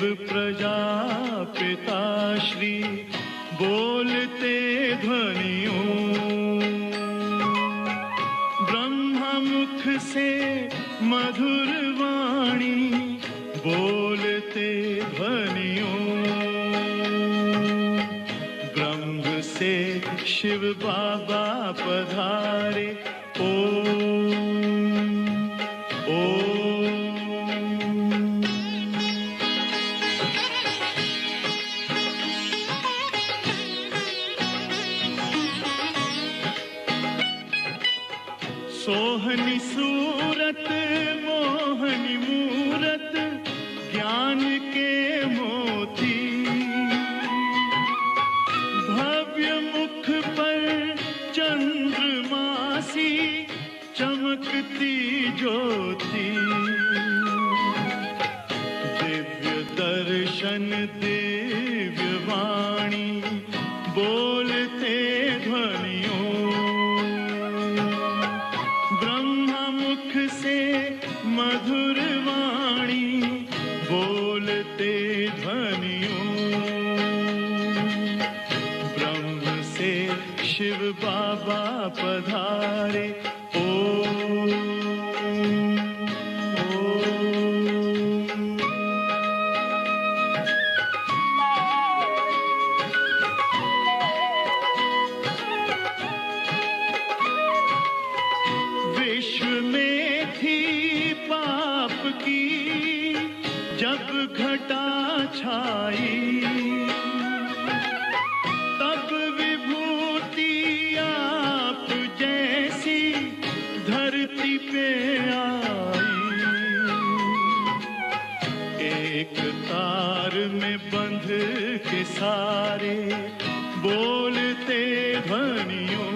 शिव प्रजापिता श्री बोलते ध्वनियों, ब्रह्मा मुख से मधुर वाणी बोलते ध्वनियों, ब्रह्म से शिव बाबा पधारे। ओम ओम। सोहनी सूरत मोहनी मूरत ज्ञान के मोती, भव्य मुख पर चंद्रमासी चमकती ज्योति, दिव्य दर्शन दिव्य वाणी बोलते ध्वनियों, ब्रह्मा मुख से मधुर वाणी बोलते ध्वनियों, ब्रह्म से शिव बाबा पधारे। ओम ओम। विश्व में थी पाप की जब घटा छाई, तब विभूति आप जैसी धरती पे आई, एक तार में बंध के सारे बोलते ध्वनियों,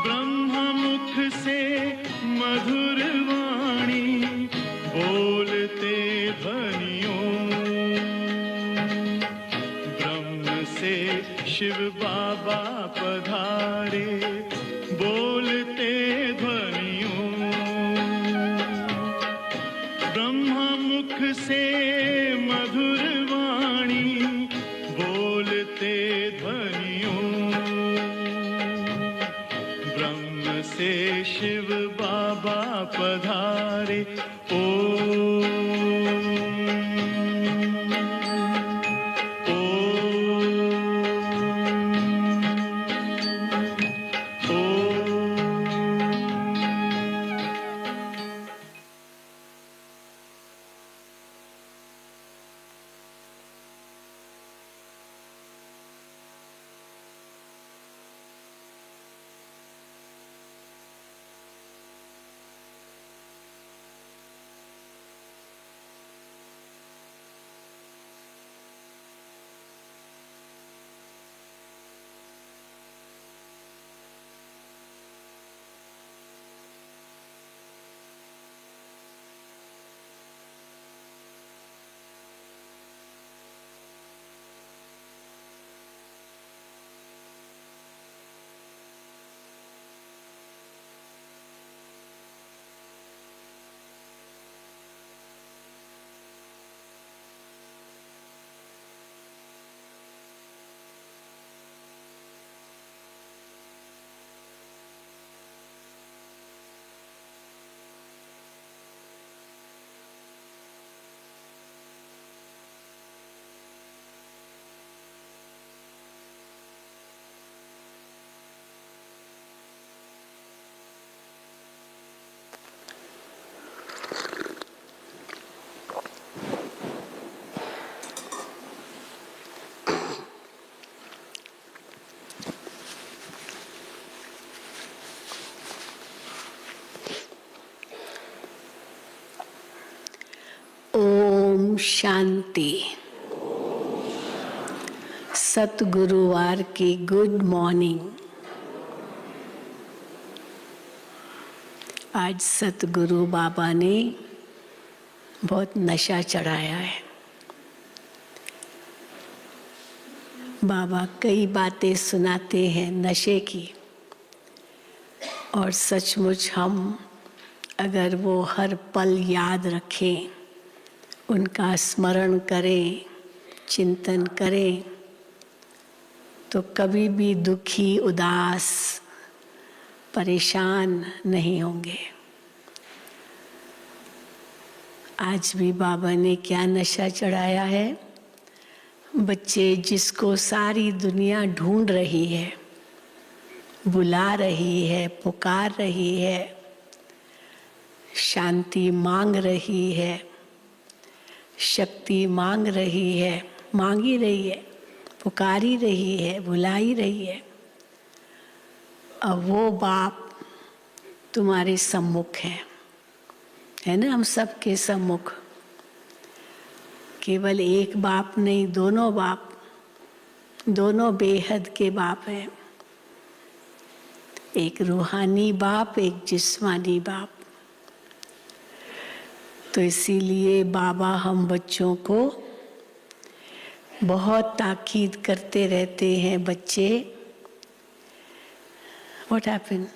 ब्रह्मा मुख से मधुर वाणी बोलते ध्वनियों, ब्रह्म से शिव बाबा पधारे बोलते ध्वनियों, ब्रह्मा मुख से मधुर वाणी बोलते ध्वनियों, ब्रह्म से शिव बाबा पधारे। ओम ओम शांति। सतगुरुवार की गुड मॉर्निंग। आज सतगुरु बाबा ने बहुत नशा चढ़ाया है। बाबा कई बातें सुनाते हैं नशे की, और सचमुच हम अगर वो हर पल याद रखें उनका स्मरण करें, चिंतन करें, तो कभी भी दुखी, उदास, परेशान नहीं होंगे। आज भी बाबा ने क्या नशा चढ़ाया है। बच्चे जिसको सारी दुनिया ढूंढ रही है, बुला रही है, पुकार रही है, शांति मांग रही है, शक्ति मांग रही है, मांगी रही है, पुकारी रही है, बुलाई रही है। अब वो बाप तुम्हारे सम्मुख है ना, हम सबके सम्मुख। केवल एक बाप नहीं, दोनों बाप, दोनों बेहद के बाप हैं। एक रूहानी बाप, एक जिस्मानी बाप। तो इसीलिए बाबा हम बच्चों को बहुत ताकीद करते रहते हैं, बच्चे। What happened?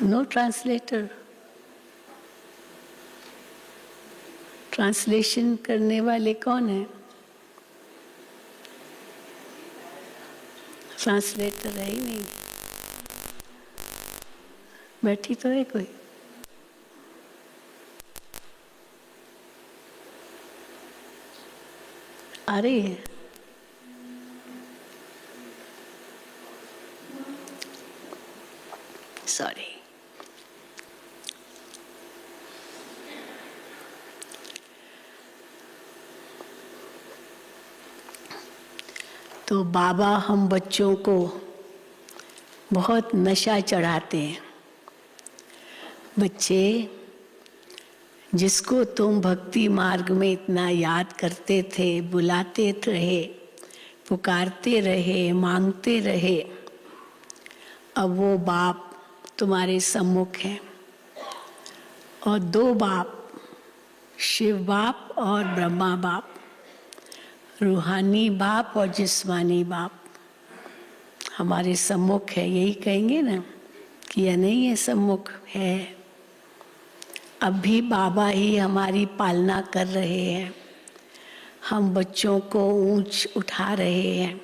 No translator. Translation करने वाले कौन है? ट्रांसलेटर है ही नहीं। बैठी तो है कोई? आ रही है? सॉरी। तो बाबा हम बच्चों को बहुत नशा चढ़ाते हैं। बच्चे, जिसको तुम भक्ति मार्ग में इतना याद करते थे, बुलाते रहे, पुकारते रहे, मांगते रहे, अब वो बाप तुम्हारे सम्मुख है। और दो बाप, शिव बाप और ब्रह्मा बाप, रूहानी बाप और जिस्मानी बाप हमारे सम्मुख है। यही कहेंगे ना कि यह नहीं है, सम्मुख है। अब भी बाबा ही हमारी पालना कर रहे हैं। हम बच्चों को ऊंच उठा रहे हैं,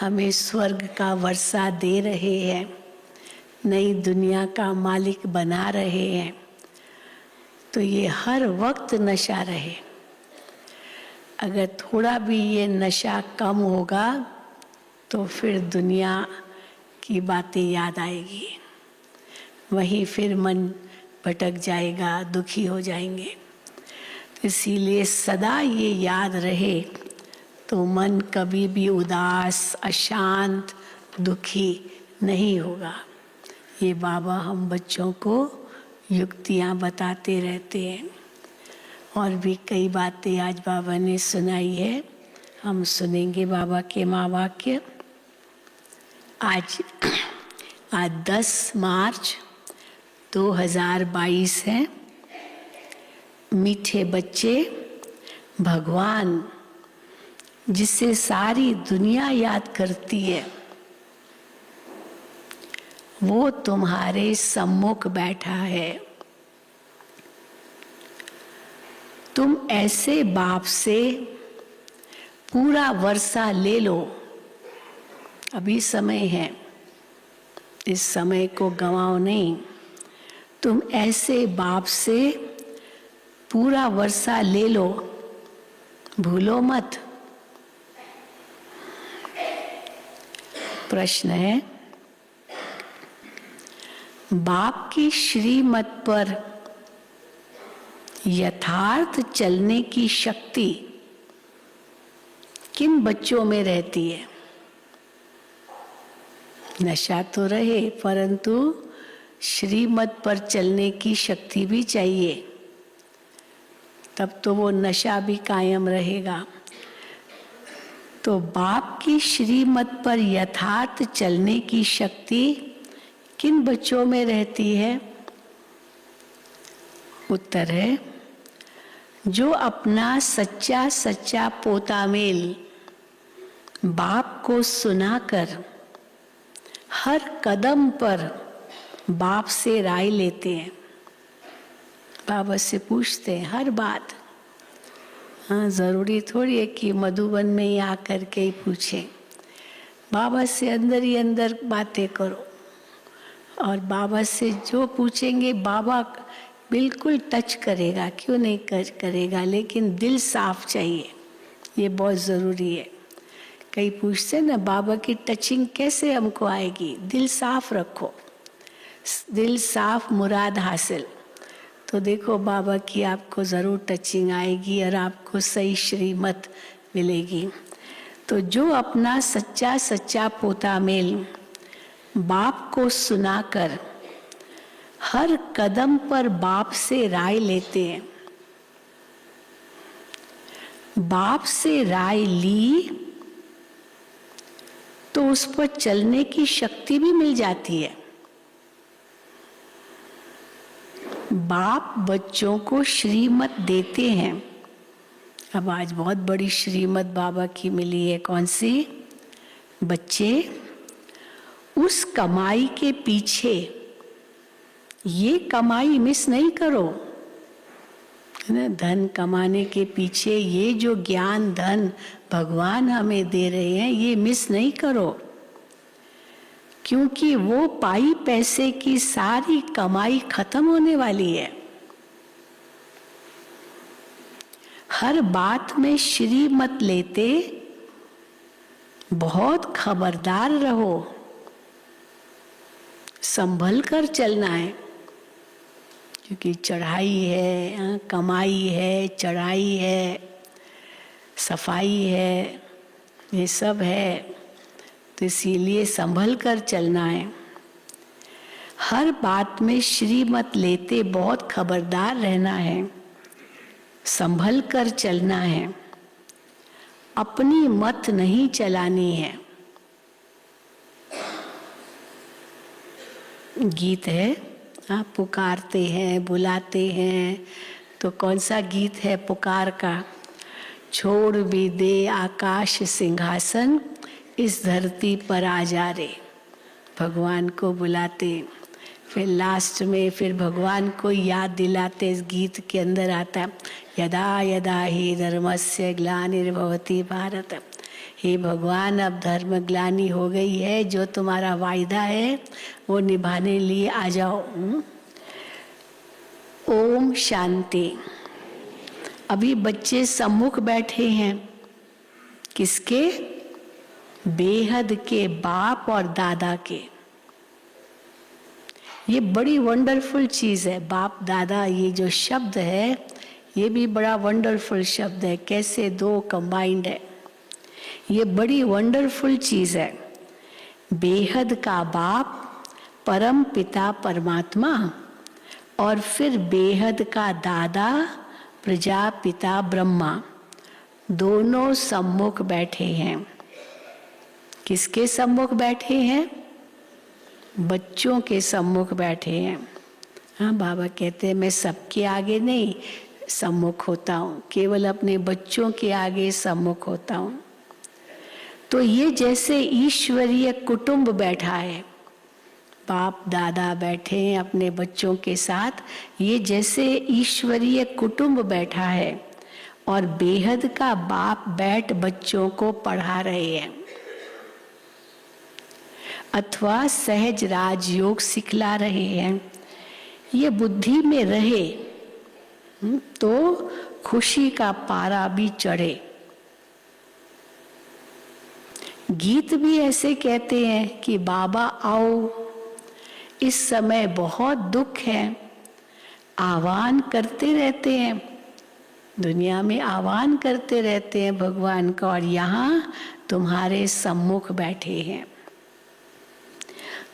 हमें स्वर्ग का वर्षा दे रहे हैं, नई दुनिया का मालिक बना रहे हैं। तो ये हर वक्त नशा रहे। अगर थोड़ा भी ये नशा कम होगा तो फिर दुनिया की बातें याद आएगी, वहीं फिर मन भटक जाएगा, दुखी हो जाएंगे। इसीलिए सदा ये याद रहे तो मन कभी भी उदास, अशांत, दुखी नहीं होगा। ये बाबा हम बच्चों को युक्तियाँ बताते रहते हैं। और भी कई बातें आज बाबा ने सुनाई है, हम सुनेंगे बाबा के महावाक्य। आज 10 मार्च 2022 है। मीठे बच्चे, भगवान जिसे सारी दुनिया याद करती है, वो तुम्हारे सम्मुख बैठा है। तुम ऐसे बाप से पूरा वर्षा ले लो। अभी समय है, इस समय को गंवाओ नहीं। तुम ऐसे बाप से पूरा वर्षा ले लो, भूलो मत। प्रश्न है, बाप की श्रीमत पर यथार्थ चलने की शक्ति किन बच्चों में रहती है? नशा तो रहे, परंतु श्रीमत पर चलने की शक्ति भी चाहिए, तब तो वो नशा भी कायम रहेगा। तो बाप की श्रीमत पर यथार्थ चलने की शक्ति किन बच्चों में रहती है? उत्तर है, जो अपना सच्चा सच्चा पोता मेल बाप को सुनाकर हर कदम पर बाप से राय लेते हैं। बाबा से पूछते हैं हर बात। हाँ, जरूरी थोड़ी है कि मधुबन में ही आकर के ही पूछें। बाबा से अंदर ही अंदर बातें करो, और बाबा से जो पूछेंगे बाबा बिल्कुल टच करेगा, क्यों नहीं करेगा, लेकिन दिल साफ चाहिए, ये बहुत ज़रूरी है। कई पूछते ना बाबा की टचिंग कैसे हमको आएगी, दिल साफ रखो, दिल साफ मुराद हासिल। तो देखो बाबा की आपको ज़रूर टचिंग आएगी और आपको सही श्रीमत मिलेगी। तो जो अपना सच्चा सच्चा पोता मेल बाप को सुनाकर हर कदम पर बाप से राय लेते हैं, बाप से राय ली तो उस पर चलने की शक्ति भी मिल जाती है। बाप बच्चों को श्रीमत देते हैं। अब आज बहुत बड़ी श्रीमत बाबा की मिली है। कौन सी? बच्चे, उस कमाई के पीछे ये कमाई मिस नहीं करो, है ना। धन कमाने के पीछे ये जो ज्ञान धन भगवान हमें दे रहे हैं, ये मिस नहीं करो, क्योंकि वो पाई पैसे की सारी कमाई खत्म होने वाली है। हर बात में श्रीमत लेते बहुत खबरदार रहो, संभल कर चलना है, क्योंकि चढ़ाई है, कमाई है, चढ़ाई है, सफाई है, ये सब है, तो इसीलिए संभल कर चलना है। हर बात में श्रीमत लेते बहुत खबरदार रहना है, संभल कर चलना है, अपनी मत नहीं चलानी है। गीत है, आप पुकारते हैं, बुलाते हैं, तो कौन सा गीत है पुकार का? छोड़ भी दे आकाश सिंहासन, इस धरती पर आ जा रे। भगवान को बुलाते, फिर लास्ट में फिर भगवान को याद दिलाते। इस गीत के अंदर आता है, यदा यदा ही धर्मस्य ग्लानिर्भवति भारत। हे भगवान, अब धर्म ग्लानि हो गई है, जो तुम्हारा वायदा है वो निभाने लिए आ जाओ। ओम शांति। अभी बच्चे सम्मुख बैठे हैं, किसके? बेहद के बाप और दादा के। ये बड़ी वंडरफुल चीज है। बाप दादा, ये जो शब्द है, ये भी बड़ा वंडरफुल शब्द है। कैसे दो कंबाइंड है, ये बड़ी वंडरफुल चीज है। बेहद का बाप, परम पिता परमात्मा, और फिर बेहद का दादा प्रजापिता ब्रह्मा, दोनों सम्मुख बैठे हैं। किसके सम्मुख बैठे हैं? बच्चों के सम्मुख बैठे हैं। हाँ, बाबा कहते हैं मैं सबके आगे नहीं सम्मुख होता हूँ, केवल अपने बच्चों के आगे सम्मुख होता हूँ। तो ये जैसे ईश्वरीय कुटुंब बैठा है, बाप दादा बैठे हैं अपने बच्चों के साथ, ये जैसे ईश्वरीय कुटुंब बैठा है, और बेहद का बाप बैठ बच्चों को पढ़ा रहे हैं, अथवा सहज राजयोग सिखला रहे हैं। ये बुद्धि में रहे तो खुशी का पारा भी चढ़े। गीत भी ऐसे कहते हैं कि बाबा आओ, इस समय बहुत दुख है। आह्वान करते रहते हैं, दुनिया में आह्वान करते रहते हैं भगवान का, और यहाँ तुम्हारे सम्मुख बैठे हैं।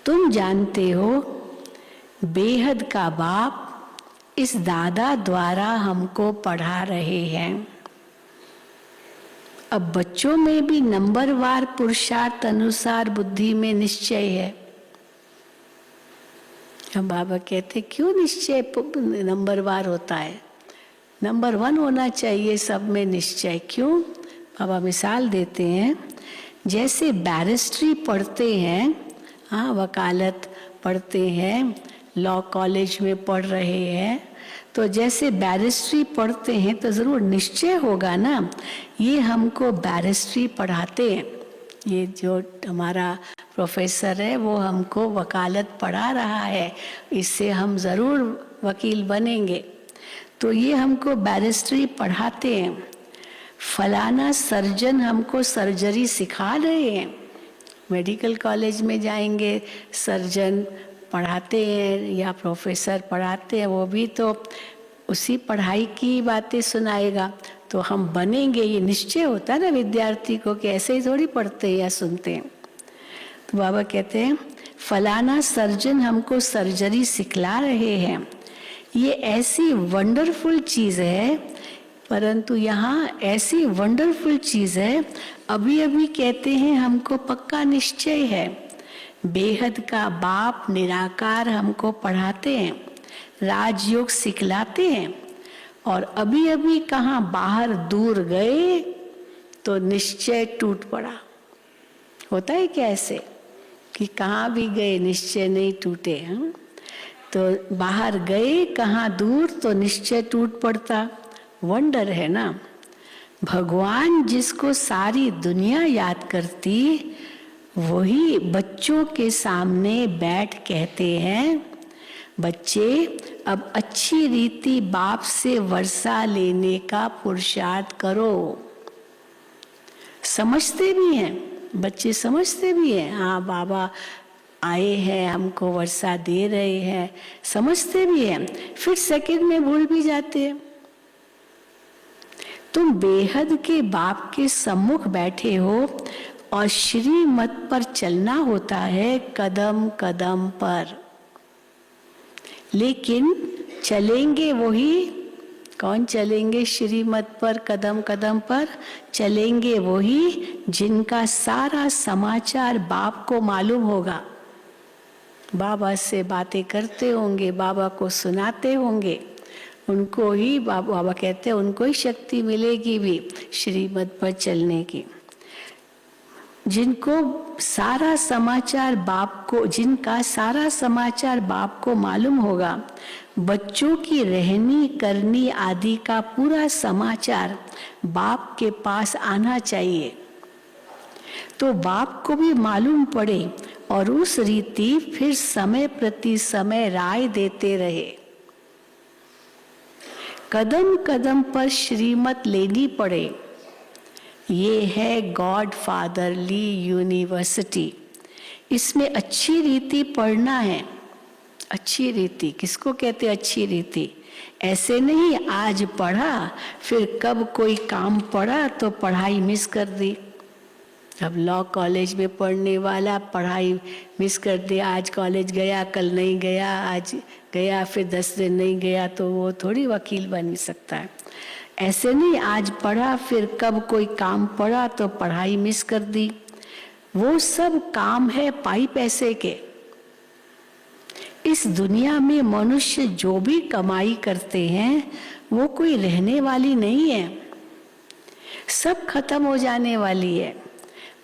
तुम जानते हो बेहद का बाप इस दादा द्वारा हमको पढ़ा रहे हैं। अब बच्चों में भी नंबरवार पुरुषार्थ अनुसार बुद्धि में निश्चय है। हम बाबा कहते क्यों निश्चय नंबरवार होता है? नंबर 1 होना चाहिए सब में निश्चय। क्यों? बाबा मिसाल देते हैं, जैसे बैरिस्ट्री पढ़ते हैं, हाँ वकालत पढ़ते हैं, लॉ कॉलेज में पढ़ रहे हैं, तो जैसे बैरिस्ट्री पढ़ते हैं तो ज़रूर निश्चय होगा ना, ये हमको बैरिस्ट्री पढ़ाते हैं, ये जो हमारा प्रोफेसर है वो हमको वकालत पढ़ा रहा है, इससे हम ज़रूर वकील बनेंगे, तो ये हमको बैरिस्ट्री पढ़ाते हैं। फलाना सर्जन हमको सर्जरी सिखा रहे हैं, मेडिकल कॉलेज में जाएंगे, सर्जन पढ़ाते हैं या प्रोफेसर पढ़ाते हैं, वो भी तो उसी पढ़ाई की बातें सुनाएगा, तो हम बनेंगे, ये निश्चय होता है ना विद्यार्थी को, कि ऐसे ही थोड़ी पढ़ते हैं या सुनते हैं। तो बाबा कहते हैं फलाना सर्जन हमको सर्जरी सिखला रहे हैं, ये ऐसी वंडरफुल चीज़ है, परंतु यहाँ ऐसी वंडरफुल चीज़ है, अभी अभी कहते हैं हमको पक्का निश्चय है, बेहद का बाप निराकार हमको पढ़ाते हैं, राजयोग सिखलाते हैं, और अभी अभी कहाँ बाहर दूर गए तो निश्चय टूट पड़ा। होता है क्या ऐसे कि कहाँ भी गए निश्चय नहीं टूटे, हैं? तो बाहर गए कहाँ दूर तो निश्चय टूट पड़ता। वंडर है ना। भगवान जिसको सारी दुनिया याद करती, वही बच्चों के सामने बैठ कहते हैं, बच्चे अब अच्छी रीति बाप से वर्षा लेने का पुरुषार्थ करो। समझते भी हैं बच्चे, समझते भी हैं, हाँ बाबा आए हैं हमको वर्षा दे रहे हैं, समझते भी हैं, फिर सेकंड में भूल भी जाते हैं। तुम बेहद के बाप के सम्मुख बैठे हो और श्रीमत पर चलना होता है कदम कदम पर, लेकिन चलेंगे वही, कौन चलेंगे श्रीमत पर कदम कदम पर? चलेंगे वही जिनका सारा समाचार बाप को मालूम होगा, बाबा से बातें करते होंगे, बाबा को सुनाते होंगे, उनको ही बाबा कहते हैं उनको ही शक्ति मिलेगी भी श्रीमत पर चलने की। जिनको सारा समाचार बाप को, जिनका सारा समाचार बाप को मालूम होगा, बच्चों की रहनी करनी आदि का पूरा समाचार बाप के पास आना चाहिए, तो बाप को भी मालूम पड़े और उस रीति फिर समय प्रति समय राय देते रहे। कदम कदम पर श्रीमत लेनी पड़े, ये है गॉड फादरली यूनिवर्सिटी। इसमें अच्छी रीति पढ़ना है। अच्छी रीति किसको कहते हैं? अच्छी रीति ऐसे नहीं आज पढ़ा फिर कब कोई काम पड़ा तो पढ़ाई मिस कर दी। अब लॉ कॉलेज में पढ़ने वाला पढ़ाई मिस कर दिया, आज कॉलेज गया कल नहीं गया, आज गया फिर 10 दिन नहीं गया, तो वो थोड़ी वकील बन सकता है। ऐसे नहीं आज पढ़ा फिर कब कोई काम पड़ा तो पढ़ाई मिस कर दी। वो सब काम है पाई पैसे के। इस दुनिया में मनुष्य जो भी कमाई करते हैं वो कोई रहने वाली नहीं है, सब खत्म हो जाने वाली है।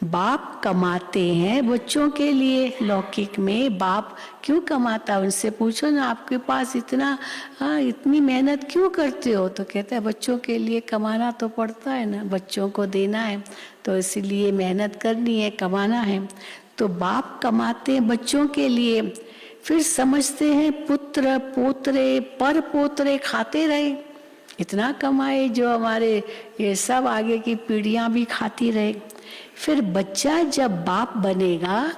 बाप कमाते हैं बच्चों के लिए। लौकिक में बाप क्यों कमाता? उनसे पूछो ना, आपके पास इतना इतनी मेहनत क्यों करते हो? तो कहता है बच्चों के लिए कमाना तो पड़ता है ना, बच्चों को देना है तो इसीलिए मेहनत करनी है, कमाना है। तो बाप कमाते हैं बच्चों के लिए, फिर समझते हैं पुत्र पोतरे पर पोतरे खाते रहे, इतना कमाए जो हमारे ये सब आगे की पीढ़ियां भी खाती रहे। फिर बच्चा जब बाप बनेगा,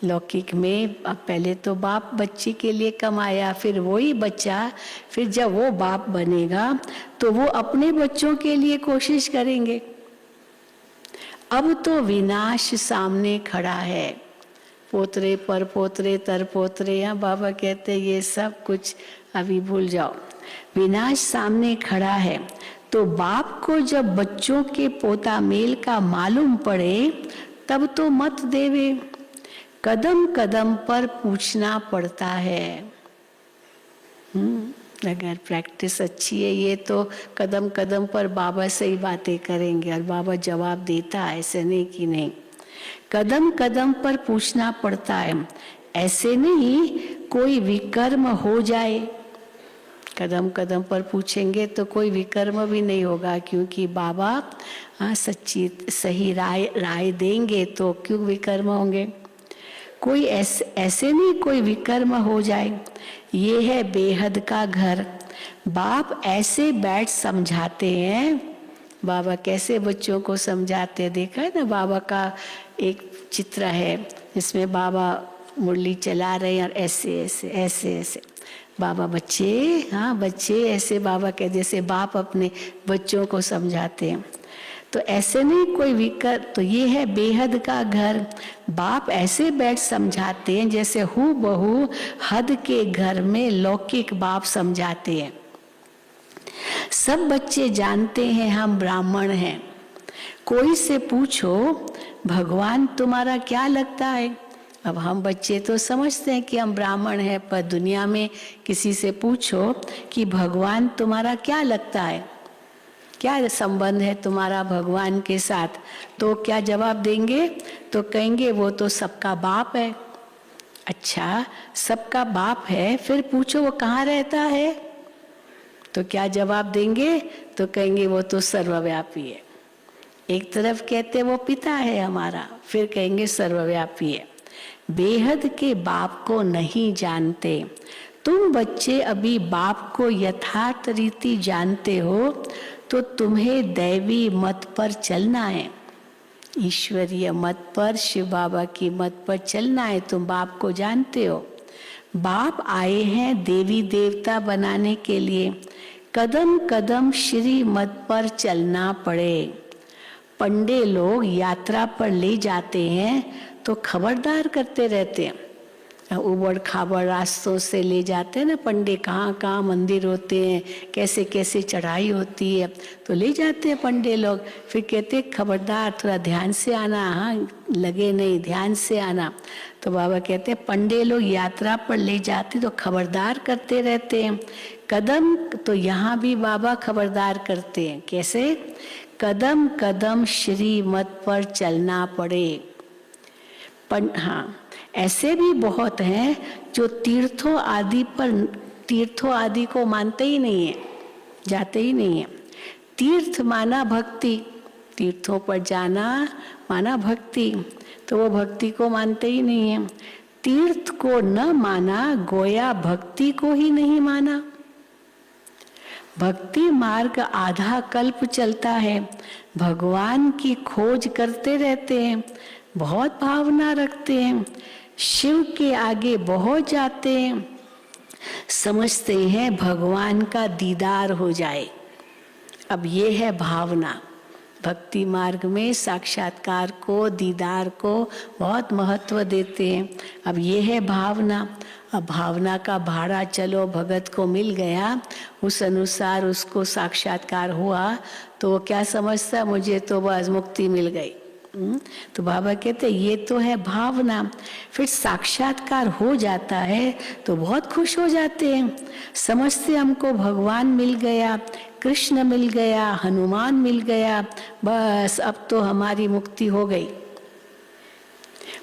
लौकिक में अब पहले तो बाप बच्चे के लिए कमाया, फिर वही बच्चा फिर जब वो बाप बनेगा तो वो अपने बच्चों के लिए कोशिश करेंगे। अब तो विनाश सामने खड़ा है, पोतरे पर पोतरे तर पोतरे, यहाँ बाबा कहते हैं ये सब कुछ अभी भूल जाओ, विनाश सामने खड़ा है। तो बाप को जब बच्चों के पोता मेल का मालूम पड़े तब तो मत देवे, कदम कदम पर पूछना पड़ता है। अगर प्रैक्टिस अच्छी है ये तो कदम कदम पर बाबा से ही बातें करेंगे और बाबा जवाब देता है, ऐसे नहीं कि नहीं। कदम कदम पर पूछना पड़ता है, ऐसे नहीं कोई विकर्म हो जाए, कदम कदम पर पूछेंगे तो कोई विकर्म भी नहीं होगा, क्योंकि बाबा सच्ची सही राय देंगे तो क्यों विकर्म होंगे। कोई ऐसे नहीं कोई विकर्म हो जाए, ये है बेहद का घर। बाप ऐसे बैठ समझाते हैं, बाबा कैसे बच्चों को समझाते हैं। देखा है ना, बाबा का एक चित्र है जिसमें बाबा मुरली चला रहे हैं और ऐसे ऐसे ऐसे ऐसे बाबा बच्चे, हाँ बच्चे ऐसे बाबा के जैसे बाप अपने बच्चों को समझाते हैं। तो ऐसे नहीं कोई विकर, तो ये है बेहद का घर। बाप ऐसे बैठ समझाते हैं जैसे हू बहू हद के घर में लौकिक बाप समझाते हैं। सब बच्चे जानते हैं हम ब्राह्मण हैं। कोई से पूछो भगवान तुम्हारा क्या लगता है, अब हम बच्चे तो समझते हैं कि हम ब्राह्मण हैं, पर दुनिया में किसी से पूछो कि भगवान तुम्हारा क्या लगता है, क्या संबंध है तुम्हारा भगवान के साथ, तो क्या जवाब देंगे, तो कहेंगे वो तो सबका बाप है। अच्छा, सबका बाप है, फिर पूछो वो कहाँ रहता है, तो क्या जवाब देंगे, तो कहेंगे वो तो सर्वव्यापी है। एक तरफ कहते वो पिता है हमारा, फिर कहेंगे सर्वव्यापी है। बेहद के बाप को नहीं जानते। तुम बच्चे अभी बाप को यथार्थ रीति जानते हो, तो तुम्हें दैवी मत पर चलना है, ईश्वरीय मत पर, शिव बाबा की मत पर चलना है। तुम बाप को जानते हो, बाप आए हैं देवी देवता बनाने के लिए। कदम कदम श्री मत पर चलना पड़े। पंडे लोग यात्रा पर ले जाते हैं तो खबरदार करते रहते हैं, उबड़ खाबड़ रास्तों से ले जाते हैं ना पंडे, कहाँ कहाँ मंदिर होते हैं, कैसे कैसे चढ़ाई होती है, तो ले जाते हैं पंडे लोग। फिर कहते खबरदार थोड़ा ध्यान से आना, हाँ लगे नहीं, ध्यान से आना। तो बाबा कहते हैं पंडे लोग यात्रा पर ले जाते तो खबरदार करते रहते हैं। कदम, तो यहाँ भी बाबा खबरदार करते हैं, कैसे, कदम कदम श्री मत पर चलना पड़े। हाँ, ऐसे भी बहुत हैं जो तीर्थों आदि को मानते ही नहीं है, जाते ही नहीं है। तीर्थ माना भक्ति, तीर्थों पर जाना माना भक्ति, तो वो भक्ति को मानते ही नहीं है। तीर्थ को न माना गोया भक्ति को ही नहीं माना। भक्ति मार्ग आधा कल्प चलता है, भगवान की खोज करते रहते हैं, बहुत भावना रखते हैं, शिव के आगे बहुत जाते हैं, समझते हैं भगवान का दीदार हो जाए। अब ये है भावना। भक्ति मार्ग में साक्षात्कार को, दीदार को बहुत महत्व देते हैं। अब ये है भावना। अब भावना का भाड़ा चलो भगत को मिल गया, उस अनुसार उसको साक्षात्कार हुआ, तो वो क्या समझता, मुझे तो बस मुक्ति मिल गई। तो बाबा कहते ये तो है भावना। फिर साक्षात्कार हो जाता है तो बहुत खुश हो जाते हैं, समझते हमको भगवान मिल गया, कृष्ण मिल गया, हनुमान मिल गया, बस अब तो हमारी मुक्ति हो गई।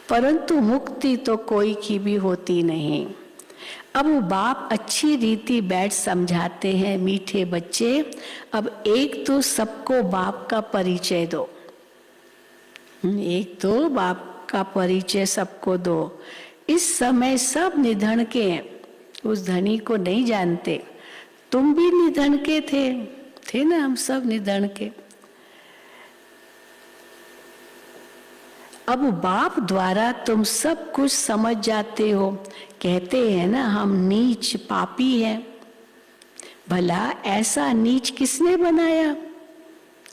परंतु मुक्ति तो कोई की भी होती नहीं। अब वो बाप अच्छी रीति बैठ समझाते हैं, मीठे बच्चे, अब एक तो सबको बाप का परिचय दो, एक तो बाप का परिचय सबको दो। इस समय सब निधन के हैं, उस धनी को नहीं जानते। तुम भी निधन के थे ना, हम सब निधन के। अब बाप द्वारा तुम सब कुछ समझ जाते हो। कहते हैं ना हम नीच पापी हैं, भला ऐसा नीच किसने बनाया।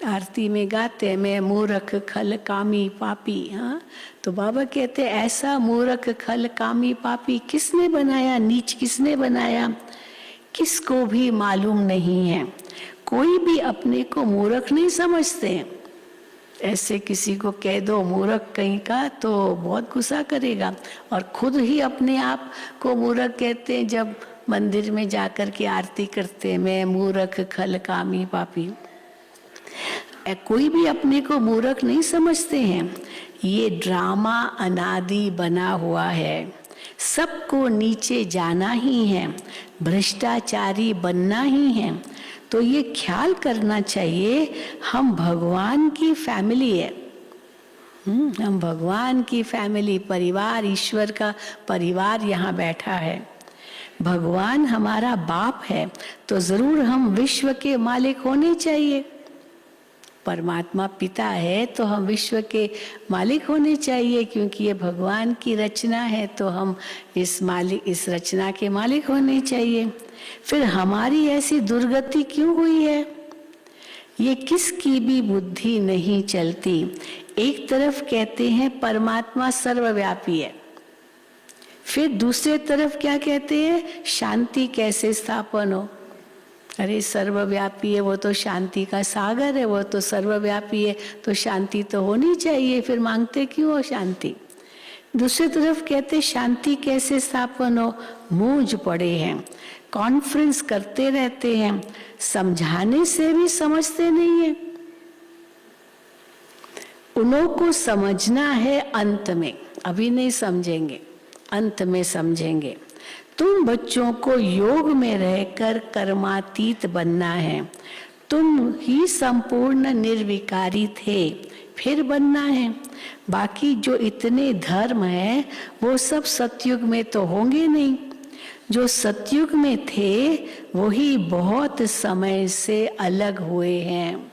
आरती में गाते हैं मैं मूर्ख खल कामी पापी। हाँ, तो बाबा कहते हैं ऐसा मूर्ख खल कामी पापी किसने बनाया, नीच किसने बनाया, किसको भी मालूम नहीं है। कोई भी अपने को मूर्ख नहीं समझते हैं। ऐसे किसी को कह दो मूर्ख कहीं का तो बहुत गुस्सा करेगा, और खुद ही अपने आप को मूर्ख कहते हैं जब मंदिर में जाकर के आरती करते हैं, मैं मूर्ख खल कामी पापी। कोई भी अपने को मूर्ख नहीं समझते हैं। ये ड्रामा अनादि बना हुआ है। सबको नीचे जाना ही है, भ्रष्टाचारी बनना ही है। तो ये ख्याल करना चाहिए हम भगवान की फैमिली है। हम भगवान की फैमिली, परिवार, ईश्वर का परिवार यहाँ बैठा है। भगवान हमारा बाप है तो जरूर हम विश्व के मालिक होने चाहिए। परमात्मा पिता है तो हम विश्व के मालिक होने चाहिए, क्योंकि ये भगवान की रचना है तो हम इस रचना के मालिक होने चाहिए। फिर हमारी ऐसी दुर्गति क्यों हुई है? ये किसकी भी बुद्धि नहीं चलती। एक तरफ कहते हैं परमात्मा सर्वव्यापी है, फिर दूसरे तरफ क्या कहते हैं, शांति कैसे स्थापन हो। अरे सर्वव्यापी है वो तो शांति का सागर है, वो तो सर्वव्यापी है तो शांति तो होनी चाहिए, फिर मांगते क्यों हो शांति। दूसरी तरफ कहते शांति कैसे स्थापन हो, मूंझ पड़े हैं, कॉन्फ्रेंस करते रहते हैं, समझाने से भी समझते नहीं है। उन्हों को समझना है अंत में, अभी नहीं समझेंगे, अंत में समझेंगे। तुम बच्चों को योग में रहकर कर्मातीत बनना है। तुम ही संपूर्ण निर्विकारी थे, फिर बनना है। बाकी जो इतने धर्म है वो सब सतयुग में तो होंगे नहीं। जो सतयुग में थे वही बहुत समय से अलग हुए हैं।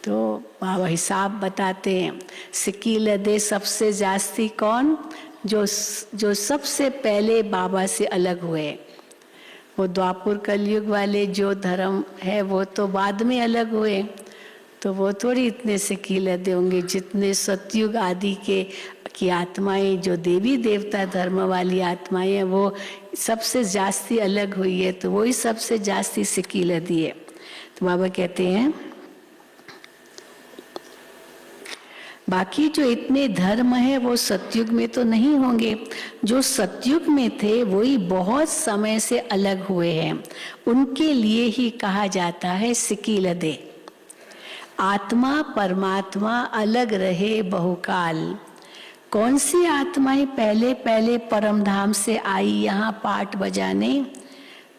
तो बाबा हिसाब बताते हैं, सिकीलदे सबसे जास्ती कौन, जो सबसे पहले बाबा से अलग हुए। वो द्वापुर कलयुग वाले जो धर्म है वो तो बाद में अलग हुए, तो वो थोड़ी इतने सिकीलदे होंगे जितने सतयुग आदि की आत्माएं, जो देवी देवता धर्म वाली आत्माएं हैं वो सबसे जास्ती अलग हुई है, तो वही सबसे जास्ती सिकीलदी है। तो बाबा कहते हैं बाकी जो इतने धर्म है वो सतयुग में तो नहीं होंगे। जो सतयुग में थे वही बहुत समय से अलग हुए हैं, उनके लिए ही कहा जाता है सिकीलदे। आत्मा परमात्मा अलग रहे बहुकाल। कौन सी आत्माएं पहले पहले परमधाम से आई यहाँ पाठ बजाने,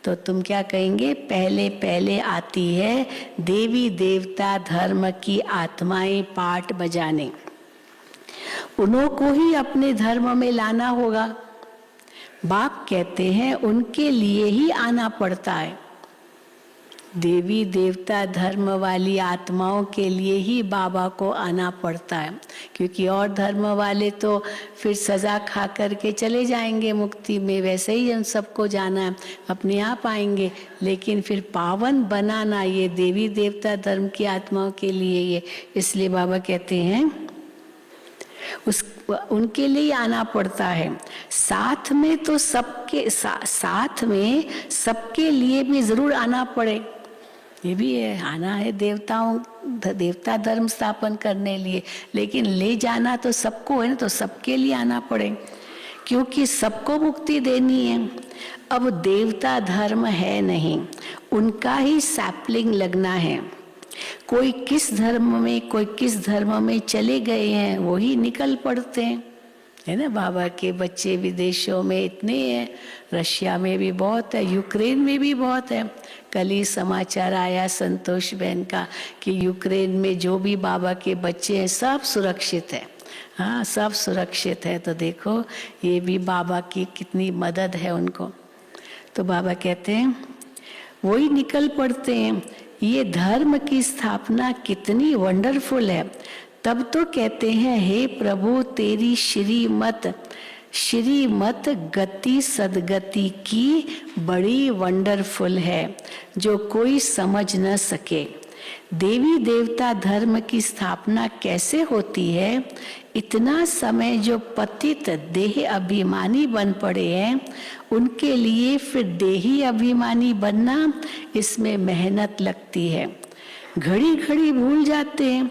तो तुम क्या कहेंगे, पहले पहले आती है देवी देवता धर्म की आत्माएं पाठ बजाने। उन्हों को ही अपने धर्म में लाना होगा। बाप कहते हैं उनके लिए ही आना पड़ता है। देवी देवता धर्म वाली आत्माओं के लिए ही बाबा को आना पड़ता है, क्योंकि और धर्म वाले तो फिर सजा खा करके चले जाएंगे मुक्ति में, वैसे ही उन सबको जाना है, अपने आप आएंगे। लेकिन फिर पावन बनाना ये देवी देवता धर्म की आत्माओं के लिए ये, इसलिए बाबा कहते हैं उनके लिए आना पड़ता है। साथ में तो सबके साथ में सबके लिए भी जरूर आना पड़े, ये भी है, आना है देवता धर्म स्थापन करने लिए, लेकिन ले जाना तो सबको है ना, तो सबके लिए आना पड़े, क्योंकि सबको मुक्ति देनी है। अब देवता धर्म है नहीं, उनका ही सैपलिंग लगना है। कोई किस धर्म में कोई किस धर्म में चले गए हैं, वही निकल पड़ते हैं, है ना। बाबा के बच्चे विदेशों में इतने हैं, रशिया में भी बहुत है, यूक्रेन में भी बहुत है। कल ही समाचार आया संतोष बहन का कि यूक्रेन में जो भी बाबा के बच्चे हैं सब सुरक्षित है। हाँ, सब सुरक्षित है। तो देखो ये भी बाबा की कितनी मदद है उनको। तो बाबा कहते हैं वही निकल पड़ते हैं। ये धर्म की स्थापना कितनी वंडरफुल है। तब तो कहते हैं हे प्रभु तेरी श्रीमत गति सदगति की बड़ी वंडरफुल है, जो कोई समझ न सके। देवी देवता धर्म की स्थापना कैसे होती है? इतना समय जो पतित देह अभिमानी बन पड़े हैं उनके लिए फिर देही अभिमानी बनना, इसमें मेहनत लगती है, घड़ी घड़ी भूल जाते हैं।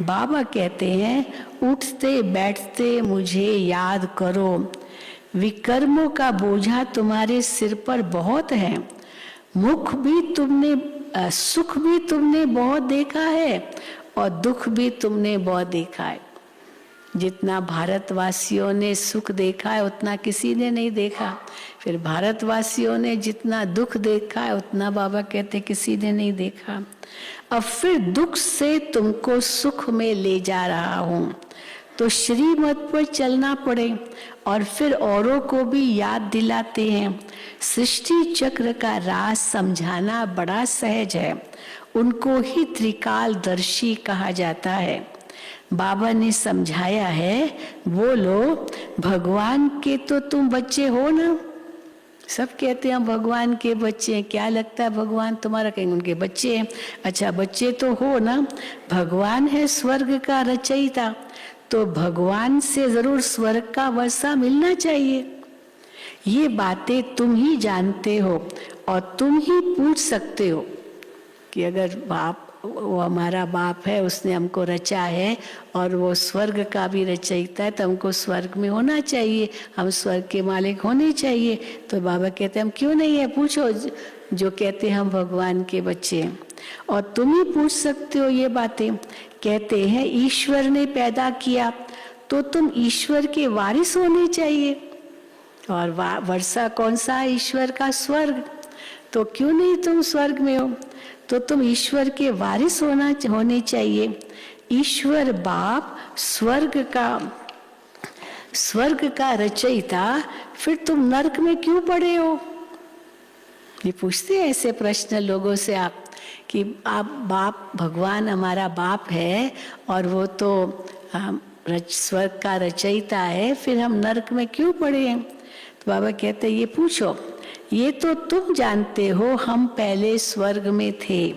बाबा कहते हैं उठते बैठते मुझे याद करो, विकर्मों का बोझा तुम्हारे सिर पर बहुत है, सुख भी तुमने बहुत देखा है और दुख भी तुमने बहुत देखा है। जितना भारतवासियों ने सुख देखा है उतना किसी ने नहीं देखा। फिर भारतवासियों ने जितना दुख देखा है उतना बाबा कहते किसी ने नहीं देखा। अब फिर दुख से तुमको सुख में ले जा रहा हूं, तो श्रीमत पर चलना पड़े। और फिर औरों को भी याद दिलाते हैं। सृष्टि चक्र का राज समझाना बड़ा सहज है, उनको ही त्रिकालदर्शी कहा जाता है। बाबा ने समझाया है, बोलो भगवान के तो तुम बच्चे हो ना। सब कहते हैं भगवान के बच्चे हैं, क्या लगता है भगवान तुम्हारा? कहेंगे उनके बच्चे हैं। अच्छा बच्चे तो हो ना। भगवान है स्वर्ग का रचयिता, तो भगवान से जरूर स्वर्ग का वर्षा मिलना चाहिए। ये बातें तुम ही जानते हो और तुम ही पूछ सकते हो कि अगर बाप, वो हमारा बाप है, उसने हमको रचा है और वो स्वर्ग का भी रचयिता है, तो हमको स्वर्ग में होना चाहिए, हम स्वर्ग के मालिक होने चाहिए। तो बाबा कहते हैं हम क्यों नहीं है, पूछो जो कहते हैं हम भगवान के बच्चे हैं। और तुम ही पूछ सकते हो ये बातें। कहते हैं ईश्वर ने पैदा किया तो तुम ईश्वर के वारिस होने चाहिए। और वर्षा कौन सा है? ईश्वर का स्वर्ग। तो क्यों नहीं तुम स्वर्ग में हो? तो तुम ईश्वर के वारिस होने चाहिए। ईश्वर बाप स्वर्ग का रचयिता, फिर तुम नरक में क्यों पड़े हो? ये पूछते हैं ऐसे प्रश्न लोगों से आप कि आप बाप, भगवान हमारा बाप है और वो तो स्वर्ग का रचयिता है, फिर हम नरक में क्यों पड़े हैं? तो बाबा कहते हैं ये पूछो, ये तो तुम जानते हो हम पहले स्वर्ग में थे,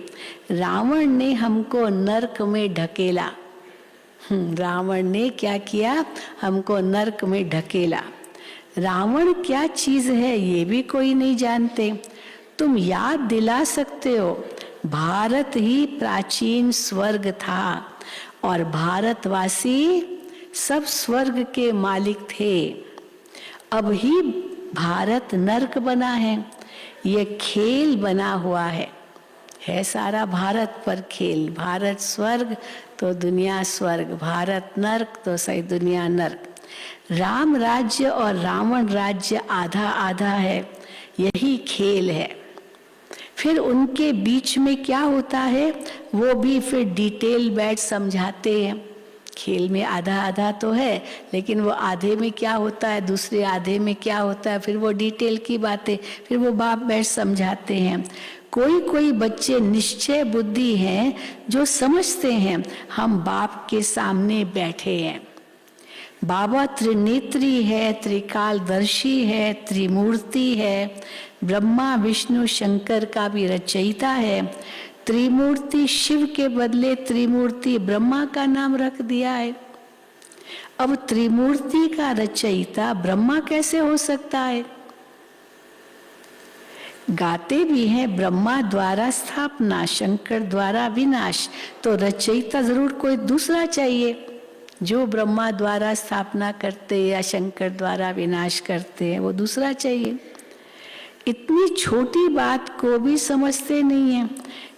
रावण ने हमको नरक में ढकेला। रावण ने क्या किया? हमको नरक में ढकेला। रावण क्या चीज है ये भी कोई नहीं जानते। तुम याद दिला सकते हो, भारत ही प्राचीन स्वर्ग था और भारतवासी सब स्वर्ग के मालिक थे। अब ही भारत नरक बना है, ये खेल बना हुआ है सारा भारत पर खेल। भारत स्वर्ग तो दुनिया स्वर्ग, भारत नरक तो सही दुनिया नरक। राम राज्य और रावण राज्य आधा आधा है, यही खेल है। फिर उनके बीच में क्या होता है वो भी फिर डिटेल बैठ समझाते हैं। खेल में आधा आधा तो है, लेकिन वो आधे में क्या होता है, दूसरे आधे में क्या होता है, फिर वो डिटेल की बातें फिर वो बाप बैठ समझाते हैं। कोई कोई बच्चे निश्चय बुद्धि हैं जो समझते हैं हम बाप के सामने बैठे हैं। बाबा त्रिनेत्री है, त्रिकालदर्शी है, त्रिमूर्ति है, ब्रह्मा विष्णु शंकर का भी रचयिता है। त्रिमूर्ति शिव के बदले त्रिमूर्ति ब्रह्मा का नाम रख दिया है। अब त्रिमूर्ति का रचयिता ब्रह्मा कैसे हो सकता है? गाते भी हैं ब्रह्मा द्वारा स्थापना, शंकर द्वारा विनाश, तो रचयिता जरूर कोई दूसरा चाहिए। जो ब्रह्मा द्वारा स्थापना करते या शंकर द्वारा विनाश करते हैं वो दूसरा चाहिए। इतनी छोटी बात को भी समझते नहीं है।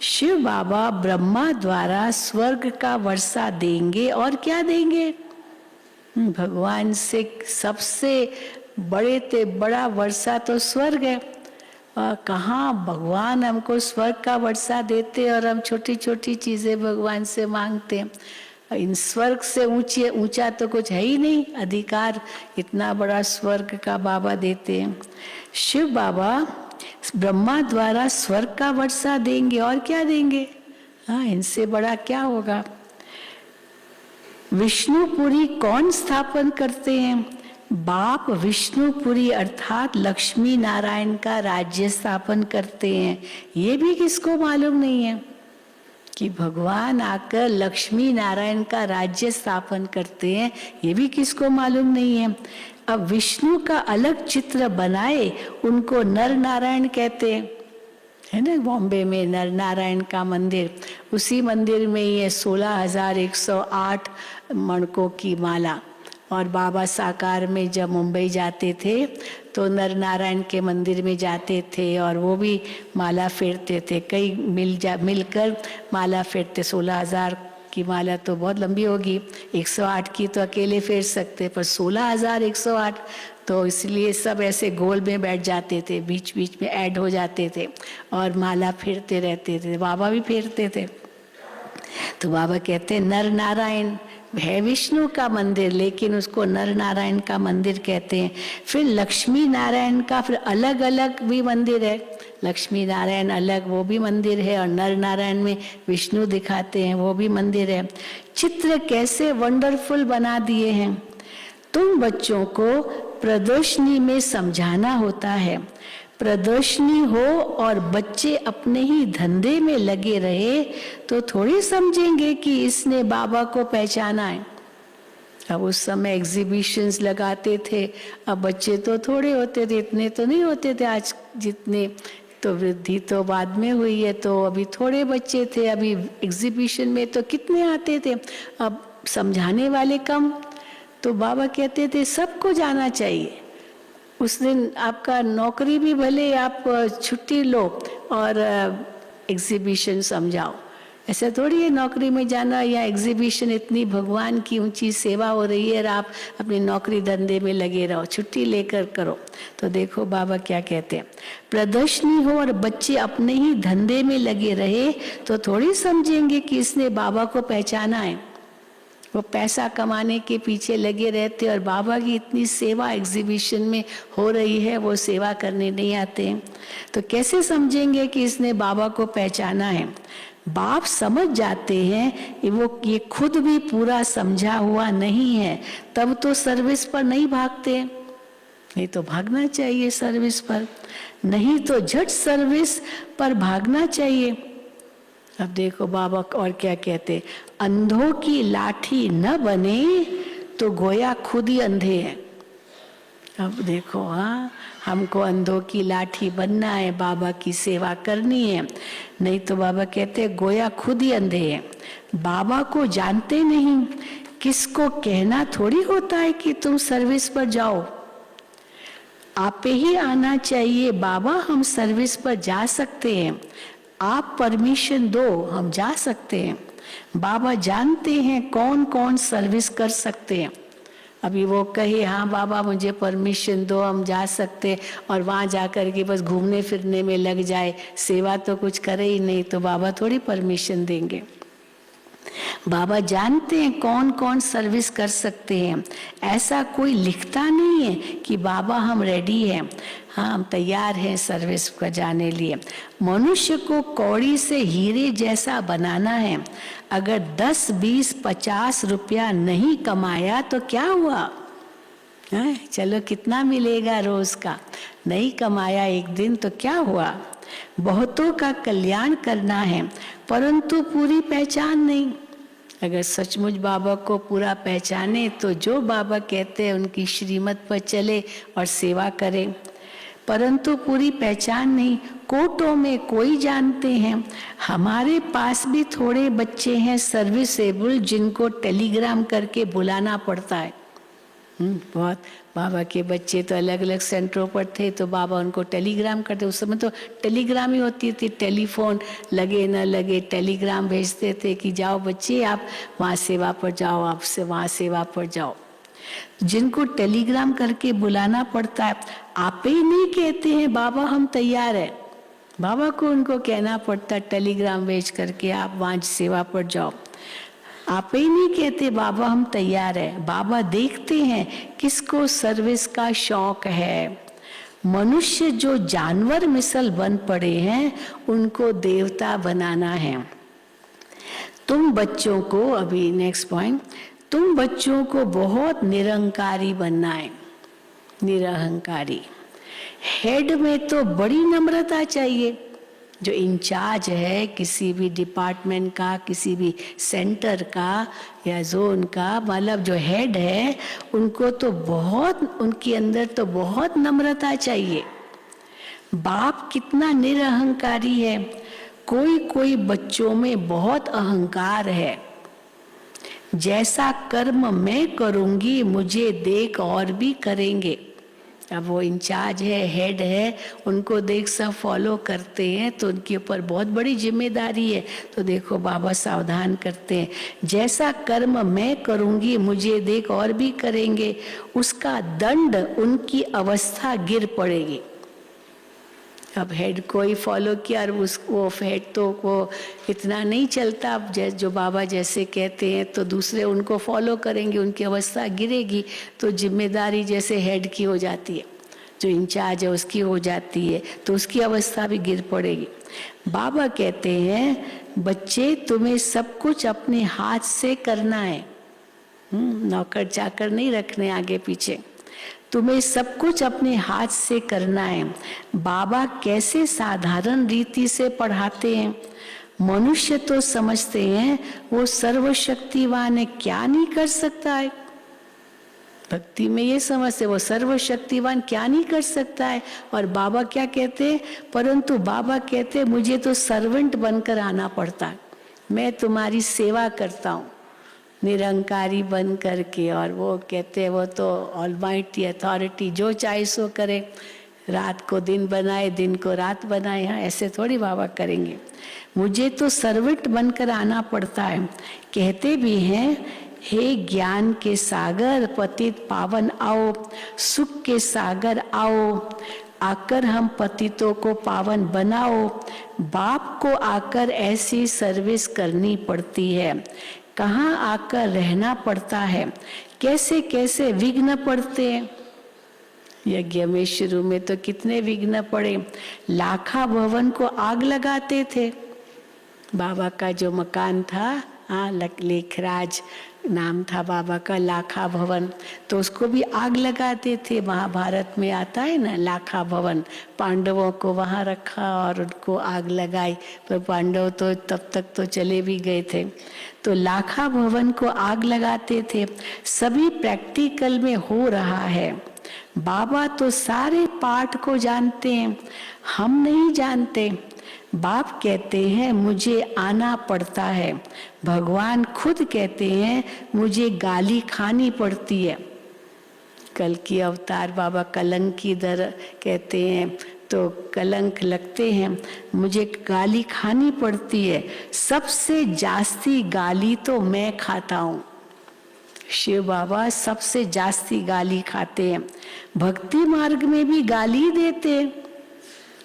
शिव बाबा ब्रह्मा द्वारा स्वर्ग का वर्षा देंगे और क्या देंगे? भगवान से सबसे बड़ा वर्षा तो स्वर्ग है। कहाँ भगवान हमको स्वर्ग का वर्षा देते और हम छोटी छोटी चीजें भगवान से मांगते हैं। इन स्वर्ग से ऊंचा तो कुछ है ही नहीं अधिकार, इतना बड़ा स्वर्ग का बाबा देते हैं। शिव बाबा ब्रह्मा द्वारा स्वर्ग का वर्षा देंगे और क्या देंगे? हाँ, इनसे बड़ा क्या होगा? विष्णुपुरी कौन स्थापन करते हैं? बाप विष्णुपुरी अर्थात लक्ष्मी नारायण का राज्य स्थापन करते हैं। ये भी किसको मालूम नहीं है कि भगवान आकर लक्ष्मी नारायण का राज्य स्थापन करते हैं, ये भी किसको मालूम नहीं है। अब विष्णु का अलग चित्र बनाए उनको नर नारायण कहते हैं, है ना। बॉम्बे में नर नारायण का मंदिर, उसी मंदिर में ये 16,108 मणकों की माला। और बाबा साकार में जब मुंबई जाते थे तो नर नारायण के मंदिर में जाते थे और वो भी माला फेरते थे, कई मिलकर माला फेरते। 16,000 की माला तो बहुत लंबी होगी, 108 की तो अकेले फेर सकते, पर 16,108, तो इसलिए सब ऐसे गोल में बैठ जाते थे, बीच बीच में ऐड हो जाते थे और माला फेरते रहते थे। बाबा भी फेरते थे। तो बाबा कहते हैं नर नारायण है विष्णु का मंदिर, लेकिन उसको नर नारायण का मंदिर कहते हैं। फिर लक्ष्मी नारायण का फिर अलग अलग भी मंदिर है, लक्ष्मी नारायण अलग वो भी मंदिर है, और नर नारायण में विष्णु दिखाते हैं वो भी मंदिर है। चित्र कैसे वंडरफुल बना दिए हैं। तुम बच्चों को प्रदर्शनी में समझाना होता है। प्रदर्शनी हो और बच्चे अपने ही धंधे में लगे रहे तो थोड़ी समझेंगे कि इसने बाबा को पहचाना है। अब उस समय एग्जीबिशंस लगाते थे, अब बच्चे तो थोड़े होते थे, इतने तो नहीं होते थे आज जितने, तो वृद्धि तो बाद में हुई है, तो अभी थोड़े बच्चे थे। अभी एग्जीबिशन में तो कितने आते थे, अब समझाने वाले कम। तो बाबा कहते थे सबको जाना चाहिए। उस दिन आपका नौकरी भी भले आप छुट्टी लो और एग्जीबिशन समझाओ, ऐसा थोड़ी है नौकरी में जाना या एग्जीबिशन, इतनी भगवान की ऊंची सेवा हो रही है और आप अपनी नौकरी धंधे में लगे रहो, छुट्टी लेकर करो। तो देखो बाबा क्या कहते हैं, प्रदर्शनी हो और बच्चे अपने ही धंधे में लगे रहे तो थोड़ी समझेंगे कि इसने बाबा को पहचाना है। वो पैसा कमाने के पीछे लगे रहते और बाबा की इतनी सेवा एग्जीबिशन में हो रही है, वो सेवा करने नहीं आते हैं, तो कैसे समझेंगे कि इसने बाबा को पहचाना है। बाप समझ जाते हैं कि वो ये खुद भी पूरा समझा हुआ नहीं है, तब तो सर्विस पर नहीं भागते, नहीं तो भागना चाहिए सर्विस पर, नहीं तो झट सर्विस पर भागना चाहिए। अब देखो बाबा और क्या कहते, अंधों की लाठी न बने तो गोया खुद ही अंधे हैं। अब देखो, हाँ हमको अंधों की लाठी बनना है, बाबा की सेवा करनी है, नहीं तो बाबा कहते गोया खुद ही अंधे हैं। बाबा को जानते नहीं, किसको कहना थोड़ी होता है कि तुम सर्विस पर जाओ, आप ही आना चाहिए। बाबा हम सर्विस पर जा सकते हैं, आप परमिशन दो हम जा सकते हैं। बाबा जानते हैं कौन कौन सर्विस कर सकते हैं। अभी वो कहे हाँ बाबा मुझे परमिशन दो हम जा सकते, और वहाँ जाकर के बस घूमने फिरने में लग जाए, सेवा तो कुछ करे ही नहीं, तो बाबा थोड़ी परमिशन देंगे। बाबा जानते हैं कौन कौन सर्विस कर सकते हैं। ऐसा कोई लिखता नहीं है कि बाबा हम रेडी हैं, हाँ हम तैयार हैं सर्विस पर जाने लिए। मनुष्य को कौड़ी से हीरे जैसा बनाना है। अगर 10, 20, 50 रुपया नहीं कमाया तो क्या हुआ, चलो कितना मिलेगा रोज का, नहीं कमाया एक दिन तो क्या हुआ। बहुतों का कल्याण करना है परंतु पूरी पहचान नहीं। अगर सचमुच बाबा को पूरा पहचाने तो जो बाबा कहते हैं उनकी श्रीमत पर चले और सेवा करें, परंतु पूरी पहचान नहीं। कोटों में कोई जानते हैं, हमारे पास भी थोड़े बच्चे हैं सर्विसेबल जिनको टेलीग्राम करके बुलाना पड़ता है। बहुत बाबा के बच्चे तो अलग अलग सेंटरों पर थे, तो बाबा उनको टेलीग्राम करते। उस समय तो टेलीग्राम ही होती थी, टेलीफोन लगे न लगे टेलीग्राम भेजते थे कि जाओ बच्चे आप वहाँ सेवा पर जाओ, आपसे वहाँ सेवा पर जाओ। जिनको टेलीग्राम करके बुलाना पड़ता है, आप ही नहीं कहते हैं बाबा हम तैयार है, बाबा को उनको कहना पड़ता है टेलीग्राम भेज करके आप वहाँ सेवा पर जाओ। आप ही नहीं कहते बाबा हम तैयार है। बाबा देखते हैं किसको सर्विस का शौक है। मनुष्य जो जानवर मिसल बन पड़े हैं उनको देवता बनाना है। तुम बच्चों को, अभी नेक्स्ट पॉइंट, तुम बच्चों को बहुत निरंकारी बनना है। निरहंकारी हेड में तो बड़ी नम्रता चाहिए। जो इंचार्ज है किसी भी डिपार्टमेंट का, किसी भी सेंटर का या जोन का, मतलब जो हेड है उनको तो बहुत, उनके अंदर तो बहुत नम्रता चाहिए। बाप कितना निरहंकारी है। कोई कोई बच्चों में बहुत अहंकार है। जैसा कर्म मैं करूंगी मुझे देख और भी करेंगे, अब वो इंचार्ज है, हेड है, उनको देख सब फॉलो करते हैं तो उनके ऊपर बहुत बड़ी जिम्मेदारी है। तो देखो बाबा सावधान करते हैं, जैसा कर्म मैं करूंगी मुझे देख और भी करेंगे, उसका दंड उनकी अवस्था गिर पड़ेगी। अब हेड को ही फॉलो किया और वो हेड तो वो इतना नहीं चलता, अब जो बाबा जैसे कहते हैं तो दूसरे उनको फॉलो करेंगे, उनकी अवस्था गिरेगी, तो जिम्मेदारी जैसे हेड की हो जाती है, जो इंचार्ज है उसकी हो जाती है, तो उसकी अवस्था भी गिर पड़ेगी। बाबा कहते हैं बच्चे तुम्हें सब कुछ अपने हाथ से करना है, नौकर चाकर नहीं रखने आगे पीछे, तुम्हें सब कुछ अपने हाथ से करना है। बाबा कैसे साधारण रीति से पढ़ाते हैं, मनुष्य तो समझते हैं वो सर्वशक्तिवान है, क्या नहीं कर सकता है। भक्ति में ये समझते वो सर्वशक्तिवान क्या नहीं कर सकता है। और बाबा क्या कहते हैं, परंतु बाबा कहते हैं मुझे तो सर्वेंट बनकर आना पड़ता है, मैं तुम्हारी सेवा करता हूँ निरंकारी बन करके। और वो कहते हैं वो तो ऑलमाइटी अथॉरिटी, जो चाहे सो करे, रात को दिन बनाए दिन को रात बनाए, हाँ ऐसे थोड़ी बाबा करेंगे। मुझे तो सर्वेंट बनकर आना पड़ता है। कहते भी हैं हे ज्ञान के सागर पतित पावन आओ, सुख के सागर आओ, आकर हम पतितों को पावन बनाओ। बाप को आकर ऐसी सर्विस करनी पड़ती है, कहाँ आकर रहना पड़ता है, कैसे कैसे विघ्न पड़ते हैं। यज्ञ में शुरू में तो कितने विघ्न पड़े, लाखा भवन को आग लगाते थे। बाबा का जो मकान था, हाँ लेखराज नाम था बाबा का, लाखा भवन, तो उसको भी आग लगाते थे। महाभारत में आता है ना लाखा भवन, पांडवों को वहाँ रखा और उनको आग लगाई, पर पांडव तो तब तक तो चले भी गए थे। तो लाखा भवन को आग लगाते थे। सभी प्रैक्टिकल में हो रहा है। बाबा तो सारे पाठ को जानते हैं, हम नहीं जानते। बाप कहते हैं मुझे आना पड़ता है, भगवान खुद कहते हैं मुझे गाली खानी पड़ती है। कल की अवतार बाबा कलंकी दर कहते हैं, तो कलंक लगते हैं, मुझे गाली खानी पड़ती है, सबसे जास्ती गाली तो मैं खाता हूँ। शिव बाबा सबसे जास्ती गाली खाते हैं, भक्ति मार्ग में भी गाली देते हैं।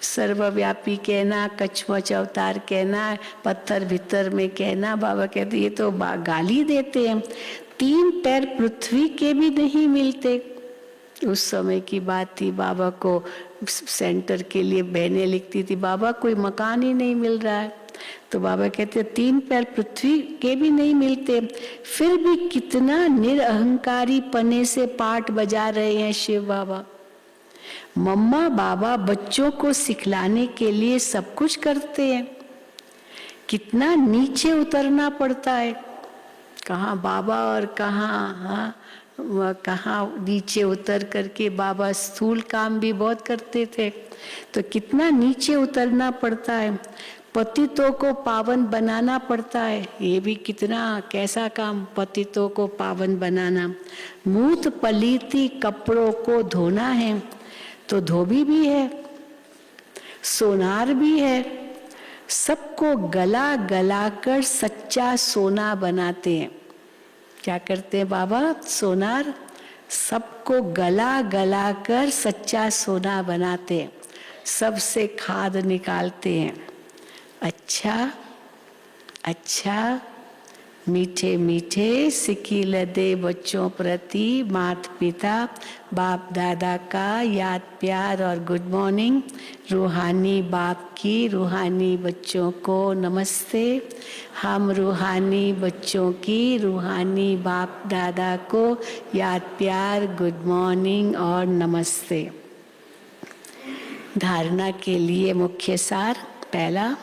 सर्वव्यापी कहना, कछमच अवतार कहना, पत्थर भीतर में कहना, बाबा कहते ये तो गाली देते हैं। 3 पैर पृथ्वी के भी नहीं मिलते। उस समय की बात थी, बाबा को सेंटर के लिए बहनें लिखती थी, बाबा कोई मकान ही नहीं मिल रहा है, तो बाबा कहते 3 पैर पृथ्वी के भी नहीं मिलते, फिर भी कितना निरअहंकारी पने से पाठ बजा रहे हैं शिव बाबा। मम्मा बाबा बच्चों को सिखलाने के लिए सब कुछ करते हैं, कितना नीचे उतरना पड़ता है। कहाँ बाबा और कहाँ नीचे उतर करके बाबा स्थूल काम भी बहुत करते थे, तो कितना नीचे उतरना पड़ता है। पतितों को पावन बनाना पड़ता है, ये भी कितना कैसा काम, पतितों को पावन बनाना। मूत पलीती कपड़ों को धोना है, तो धोबी भी है, सोनार भी है, सबको गला गला कर सच्चा सोना बनाते हैं। क्या करते हैं बाबा? सोनार सबको गला गला कर सच्चा सोना बनाते हैं, सबसे खाद निकालते हैं। अच्छा मीठे मीठे सिकील दे बच्चों प्रति माता पिता बाप दादा का याद प्यार और गुड मॉर्निंग। रूहानी बाप की रूहानी बच्चों को नमस्ते। हम रूहानी बच्चों की रूहानी बाप दादा को याद प्यार गुड मॉर्निंग और नमस्ते। धारणा के लिए मुख्य सार, पहला,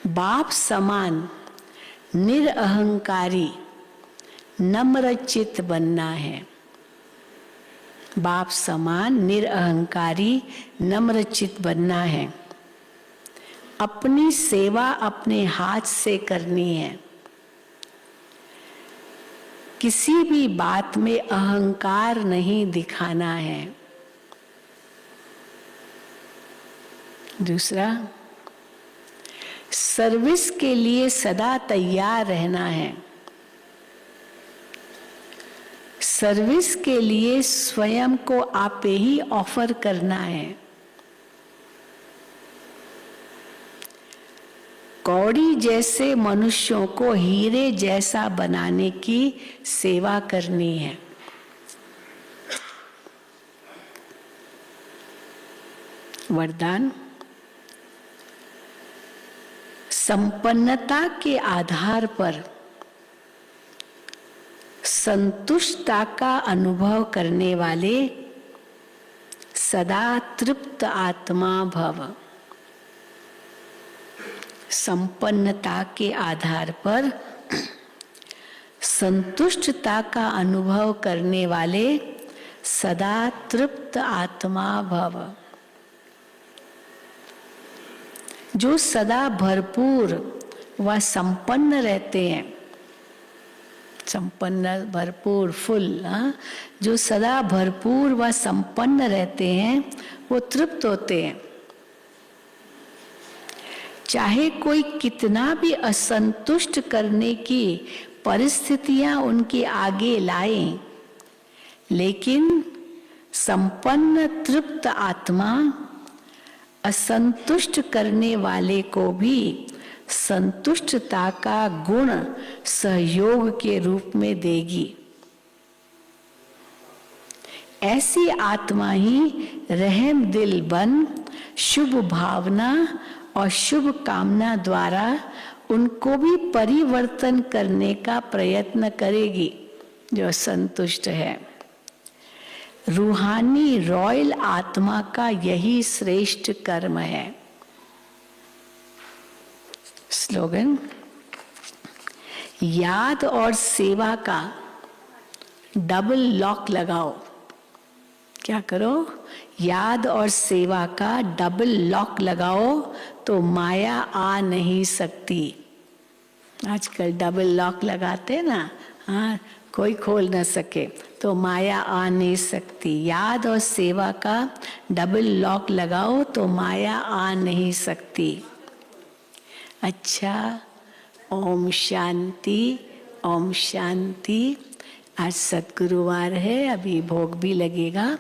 बाप समान निरअहंकारी नम्र चित्त बनना है। बाप समान निरअहंकारी नम्र चित्त बनना है। अपनी सेवा अपने हाथ से करनी है। किसी भी बात में अहंकार नहीं दिखाना है। दूसरा, सर्विस के लिए सदा तैयार रहना है। सर्विस के लिए स्वयं को आप ही ऑफर करना है। कौड़ी जैसे मनुष्यों को हीरे जैसा बनाने की सेवा करनी है। वरदान, संपन्नता के आधार पर संतुष्टता का अनुभव करने वाले सदा तृप्त आत्मा भव। संपन्नता के आधार पर संतुष्टता का अनुभव करने वाले सदा तृप्त आत्मा भव। जो सदा भरपूर व संपन्न रहते हैं, संपन्न भरपूर फुल, जो सदा भरपूर व संपन्न रहते हैं वो तृप्त होते हैं। चाहे कोई कितना भी असंतुष्ट करने की परिस्थितियां उनके आगे लाएं, लेकिन संपन्न तृप्त आत्मा असंतुष्ट करने वाले को भी संतुष्टता का गुण सहयोग के रूप में देगी। ऐसी आत्मा ही रहम दिल बन शुभ भावना और शुभ कामना द्वारा उनको भी परिवर्तन करने का प्रयत्न करेगी जो संतुष्ट है। रूहानी रॉयल आत्मा का यही श्रेष्ठ कर्म है। स्लोगन, याद और सेवा का डबल लॉक लगाओ। क्या करो? याद और सेवा का डबल लॉक लगाओ तो माया आ नहीं सकती। आजकल डबल लॉक लगाते ना, हाँ, कोई खोल ना सके तो माया आ नहीं सकती। याद और सेवा का डबल लॉक लगाओ तो माया आ नहीं सकती। अच्छा, ओम शांति, ओम शांति। आज सतगुरुवार है, अभी भोग भी लगेगा,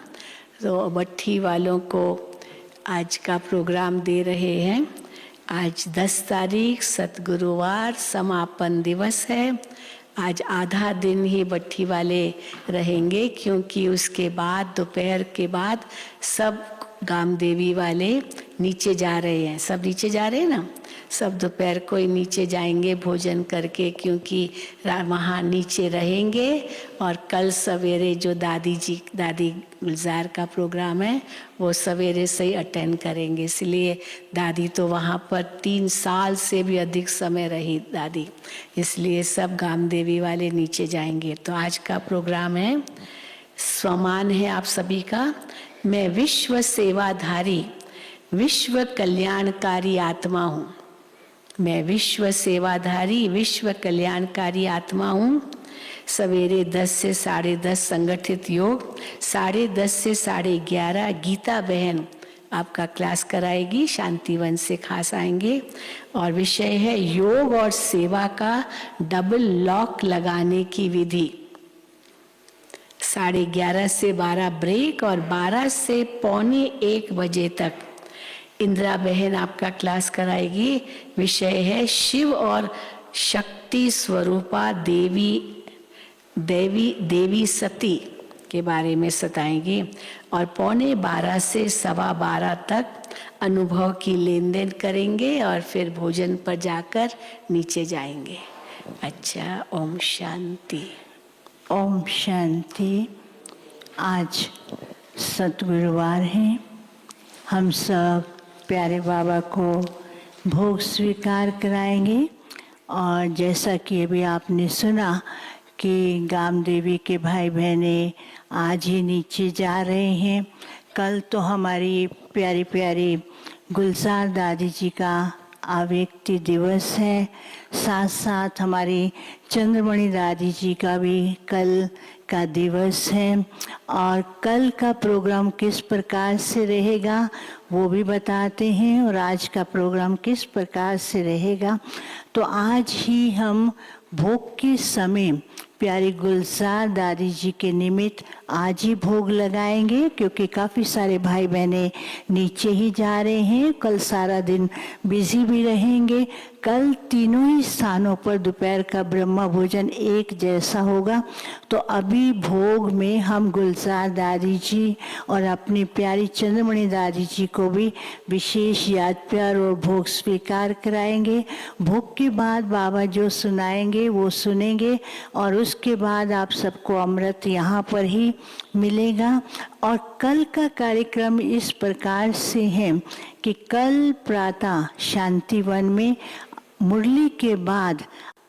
तो भट्ठी वालों को आज का प्रोग्राम दे रहे हैं। आज 10 तारीख सतगुरुवार समापन दिवस है। आज आधा दिन ही भट्ठी वाले रहेंगे, क्योंकि उसके बाद दोपहर के बाद सब गामदेवी वाले नीचे जा रहे हैं। सब नीचे जा रहे हैं ना, सब दोपहर को ही नीचे जाएंगे भोजन करके, क्योंकि वहाँ नीचे रहेंगे। और कल सवेरे जो दादी गुलजार का प्रोग्राम है वो सवेरे से ही अटेंड करेंगे। इसलिए दादी तो वहाँ पर 3 साल से भी अधिक समय रही दादी, इसलिए सब गामदेवी वाले नीचे जाएंगे। तो आज का प्रोग्राम है, सम्मान है आप सभी का। मैं विश्व सेवाधारी, विश्व कल्याणकारी आत्मा हूँ। मैं विश्व सेवाधारी, विश्व कल्याणकारी आत्मा हूँ। सवेरे 10 से 10:30 संगठित योग, 10:30 से 11:30 गीता बहन आपका क्लास कराएगी, शांतिवन से खास आएंगे। और विषय है योग और सेवा का डबल लॉक लगाने की विधि। 11:30 से 12 ब्रेक और 12 से 12:45 बजे तक इंदिरा बहन आपका क्लास कराएगी। विषय है शिव और शक्ति स्वरूपा देवी सती के बारे में सताएंगी। और 11:45 से 12:15 तक अनुभव की लेन देन करेंगे और फिर भोजन पर जाकर नीचे जाएंगे। अच्छा, ओम शांति। ओम शांति। आज सतगुरुवार है। हम सब प्यारे बाबा को भोग स्वीकार कराएंगे। और जैसा कि अभी आपने सुना कि गामदेवी के भाई बहने आज ही नीचे जा रहे हैं। कल तो हमारी प्यारी प्यारी गुलजार दादी जी का आवेक्ति दिवस है। साथ साथ हमारी चंद्रमणि दादी जी का भी कल का दिवस है और कल का प्रोग्राम किस प्रकार से रहेगा वो भी बताते हैं और आज का प्रोग्राम किस प्रकार से रहेगा। तो आज ही हम भोग के समय प्यारी गुलजार दादी जी के निमित्त आज ही भोग लगाएंगे, क्योंकि काफ़ी सारे भाई बहनें नीचे ही जा रहे हैं। कल सारा दिन बिजी भी रहेंगे। कल तीनों ही स्थानों पर दोपहर का ब्रह्मा भोजन एक जैसा होगा। तो अभी भोग में हम गुलजार दादी जी और अपनी प्यारी चंद्रमणि दादी जी को भी विशेष याद प्यार और भोग स्वीकार कराएंगे। भोग के बाद बाबा जो सुनाएंगे वो सुनेंगे और उसके बाद आप सबको अमृत यहाँ पर ही मिलेगा। और कल का कार्यक्रम इस प्रकार से है कि कल प्रातः शांतिवन में मुरली के बाद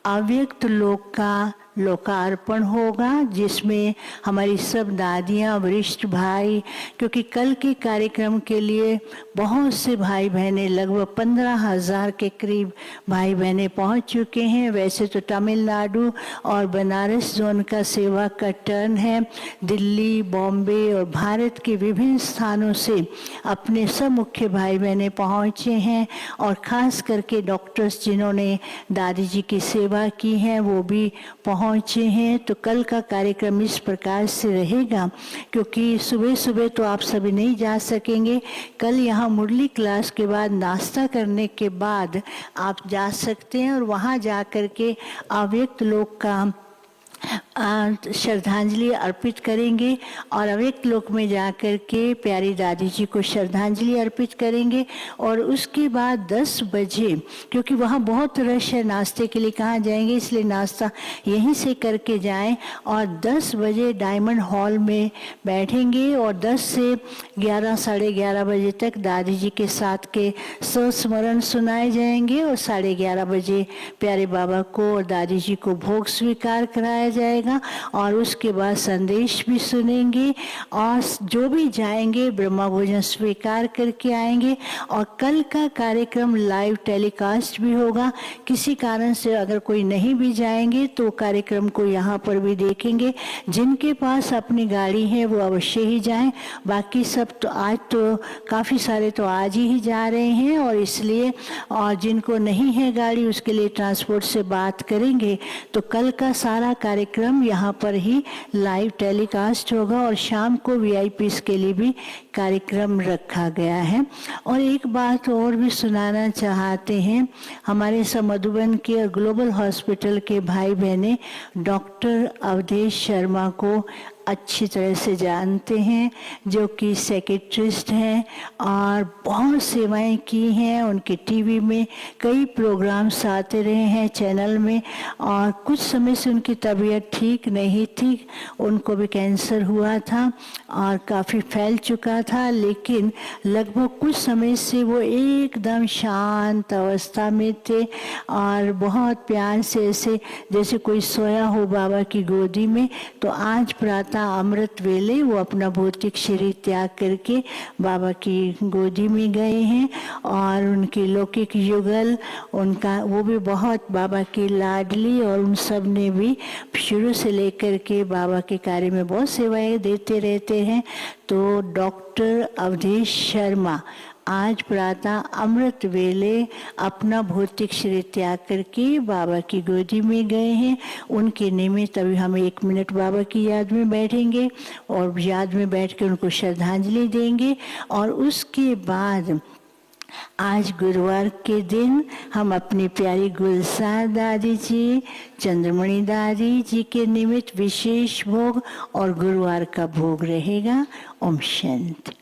अव्यक्त लोक का लोकार्पण होगा, जिसमें हमारी सब दादियाँ वरिष्ठ भाई, क्योंकि कल के कार्यक्रम के लिए बहुत से भाई बहनें लगभग 15,000 के करीब भाई बहनें पहुंच चुके हैं। वैसे तो तमिलनाडु और बनारस जोन का सेवा का टर्न है। दिल्ली, बॉम्बे और भारत के विभिन्न स्थानों से अपने सब मुख्य भाई बहनें पहुँचे हैं और ख़ास करके डॉक्टर्स जिन्होंने दादी जी की सेवा की है वो भी पहुँचे हैं। तो कल का कार्यक्रम इस प्रकार से रहेगा, क्योंकि सुबह सुबह तो आप सभी नहीं जा सकेंगे। कल यहाँ मुरली क्लास के बाद नाश्ता करने के बाद आप जा सकते हैं और वहाँ जा कर के अव्यक्त लोक का श्रद्धांजलि अर्पित करेंगे और अव्यक्त लोक में जाकर के प्यारी दादी जी को श्रद्धांजलि अर्पित करेंगे। और उसके बाद 10 बजे, क्योंकि वहाँ बहुत रश है, नाश्ते के लिए कहाँ जाएंगे, इसलिए नाश्ता यहीं से करके जाएं और 10 बजे डायमंड हॉल में बैठेंगे और 10 से 11 साढ़े 11 बजे तक दादी जी के साथ के संस्मरण सुनाए जाएंगे और 11:30 बजे प्यारे बाबा को और दादी जी को भोग स्वीकार कराया जाएगा और उसके बाद संदेश भी सुनेंगे और जो भी जाएंगे ब्रह्मा भोजन स्वीकार करके आएंगे। और कल का कार्यक्रम लाइव टेलीकास्ट भी होगा। किसी कारण से अगर कोई नहीं भी जाएंगे तो कार्यक्रम को यहाँ पर भी देखेंगे। जिनके पास अपनी गाड़ी है वो अवश्य ही जाएं, बाकी सब तो आज तो काफ़ी सारे तो आज ही जा रहे हैं और इसलिए, और जिनको नहीं है गाड़ी उसके लिए ट्रांसपोर्ट से बात करेंगे। तो कल का सारा कार्यक्रम यहाँ पर ही लाइव टेलीकास्ट होगा और शाम को वीआईपीज़ के लिए भी कार्यक्रम रखा गया है। और एक बात और भी सुनाना चाहते हैं, हमारे सब मधुबन के और ग्लोबल हॉस्पिटल के भाई बहनें डॉक्टर अवधेश शर्मा को अच्छी तरह से जानते हैं, जो कि सेक्रेटरिस्ट हैं और बहुत सेवाएं की हैं। उनके टीवी में कई प्रोग्राम्स आते रहे हैं चैनल में और कुछ समय से उनकी तबीयत ठीक नहीं थी। उनको भी कैंसर हुआ था और काफ़ी फैल चुका था, लेकिन लगभग कुछ समय से वो एकदम शांत अवस्था में थे और बहुत प्यार से ऐसे जैसे कोई सोया हो बाबा की गोदी में। तो आज प्रातः अमृत वेले वो अपना भौतिक शरीर त्याग करके बाबा की गोदी में गए हैं और उनकी लौकिक युगल उनका वो भी बहुत बाबा की लाडली और उन सब ने भी शुरू से लेकर के बाबा के कार्य में बहुत सेवाएं देते रहते हैं। तो डॉक्टर अवधेश शर्मा आज प्रातः अमृत वेले अपना भौतिक शरीर त्याग करके बाबा की गोदी में गए हैं। उनके निमित्त अभी हम 1 मिनट बाबा की याद में बैठेंगे और याद में बैठ के उनको श्रद्धांजलि देंगे। और उसके बाद आज गुरुवार के दिन हम अपनी प्यारी गुलजार दादी जी, चंद्रमणि दादी जी के निमित्त विशेष भोग और गुरुवार का भोग रहेगा। ओम शांति।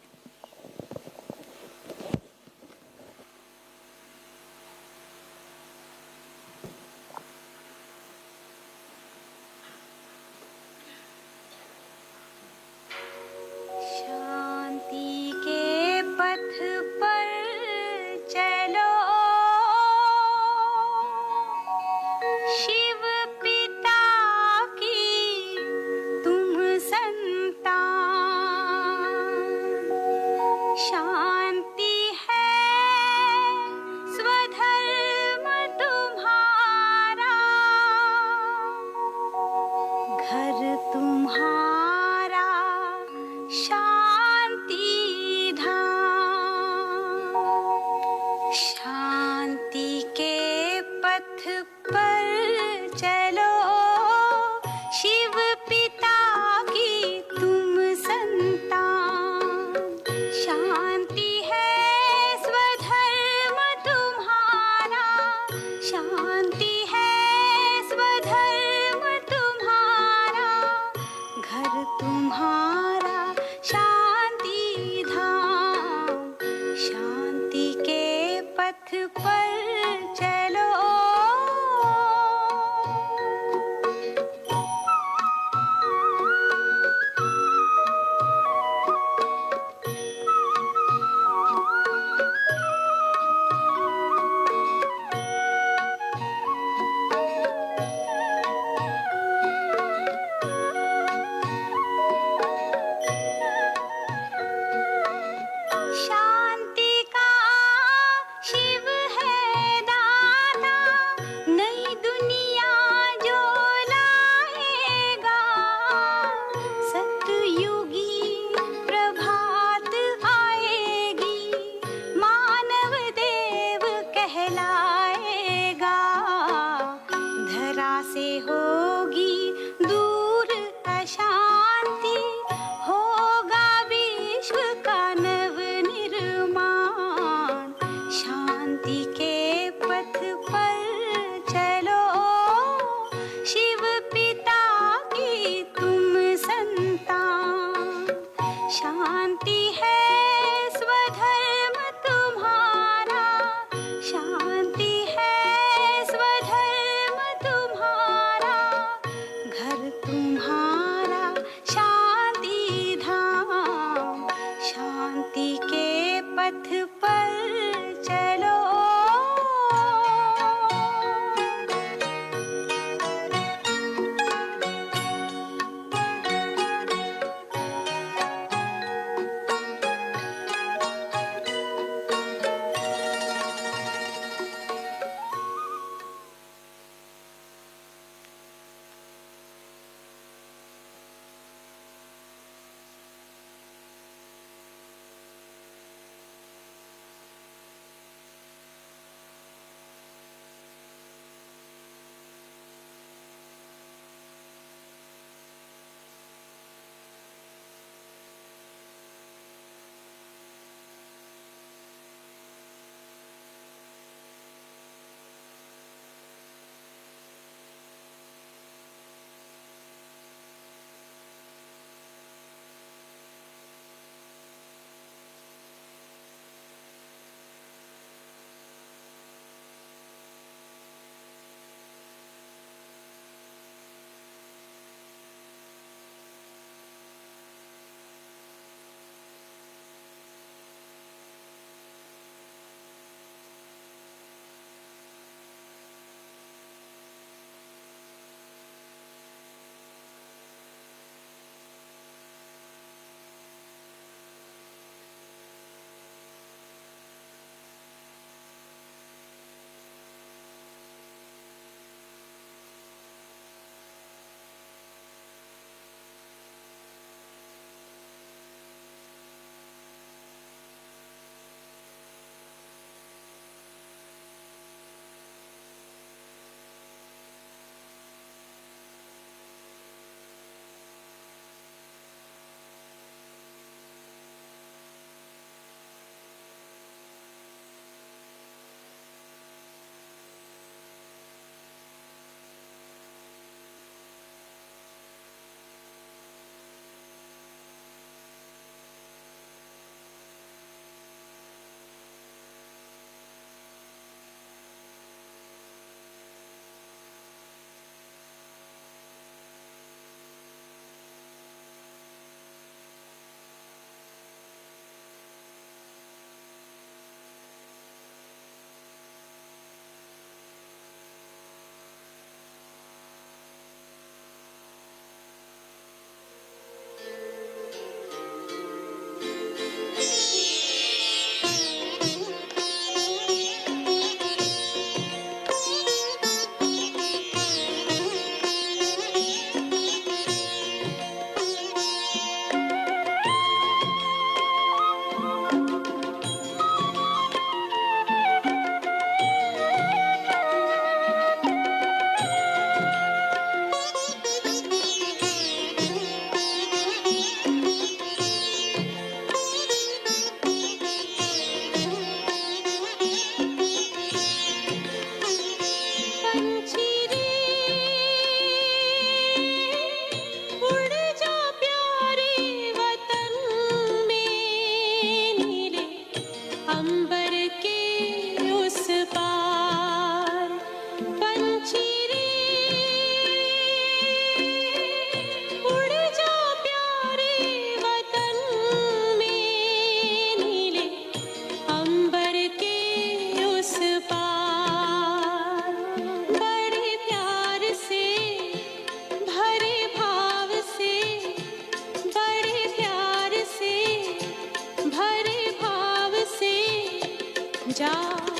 पर चलो। शांति का शिव है दाता, नई दुनिया जो लाएगा। सतयुगी प्रभात आएगी, मानव देव कहलाएगा। धरा से होगी दूर अशांति, होगा विश्व का नव निर्माण। शांति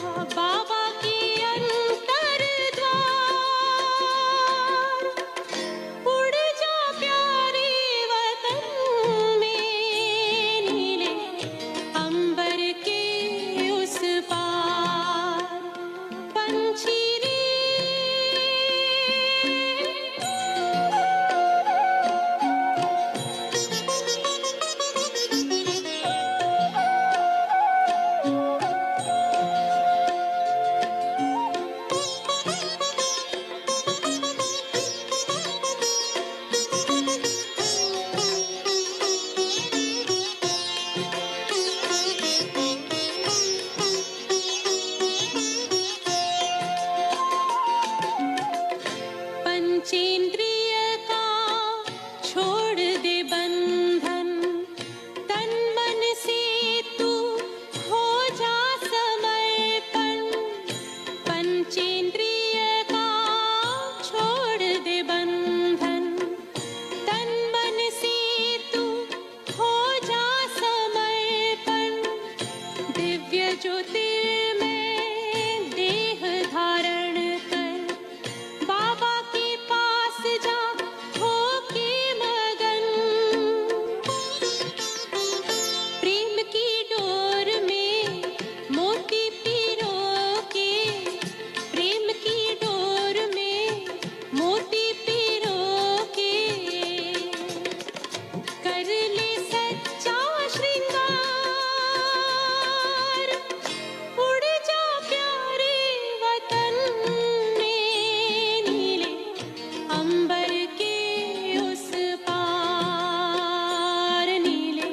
बाबा के अंतर द्वार। उड़ जा प्यारे वतन में, नीले अंबर के उस पार। पंछी रे पंचेंद्रिय का छोड़ दे बंधन, तन मन से तू हो जा समर्पण। पंचेंद्रिय का छोड़ दे बंधन, तन मन से तू हो जा समर्पण। दिव्य ज्योतिर्मय देह धारण कर, बाबा के पास जा होके मगन। प्रेम की डोर में मोती पिरो के, प्रेम की डोर में मोती पिरो के। कर ले सच्चा श्रृंगार, उड़ जा प्यारे वतन में, नीले अंबर के उस पार। नीले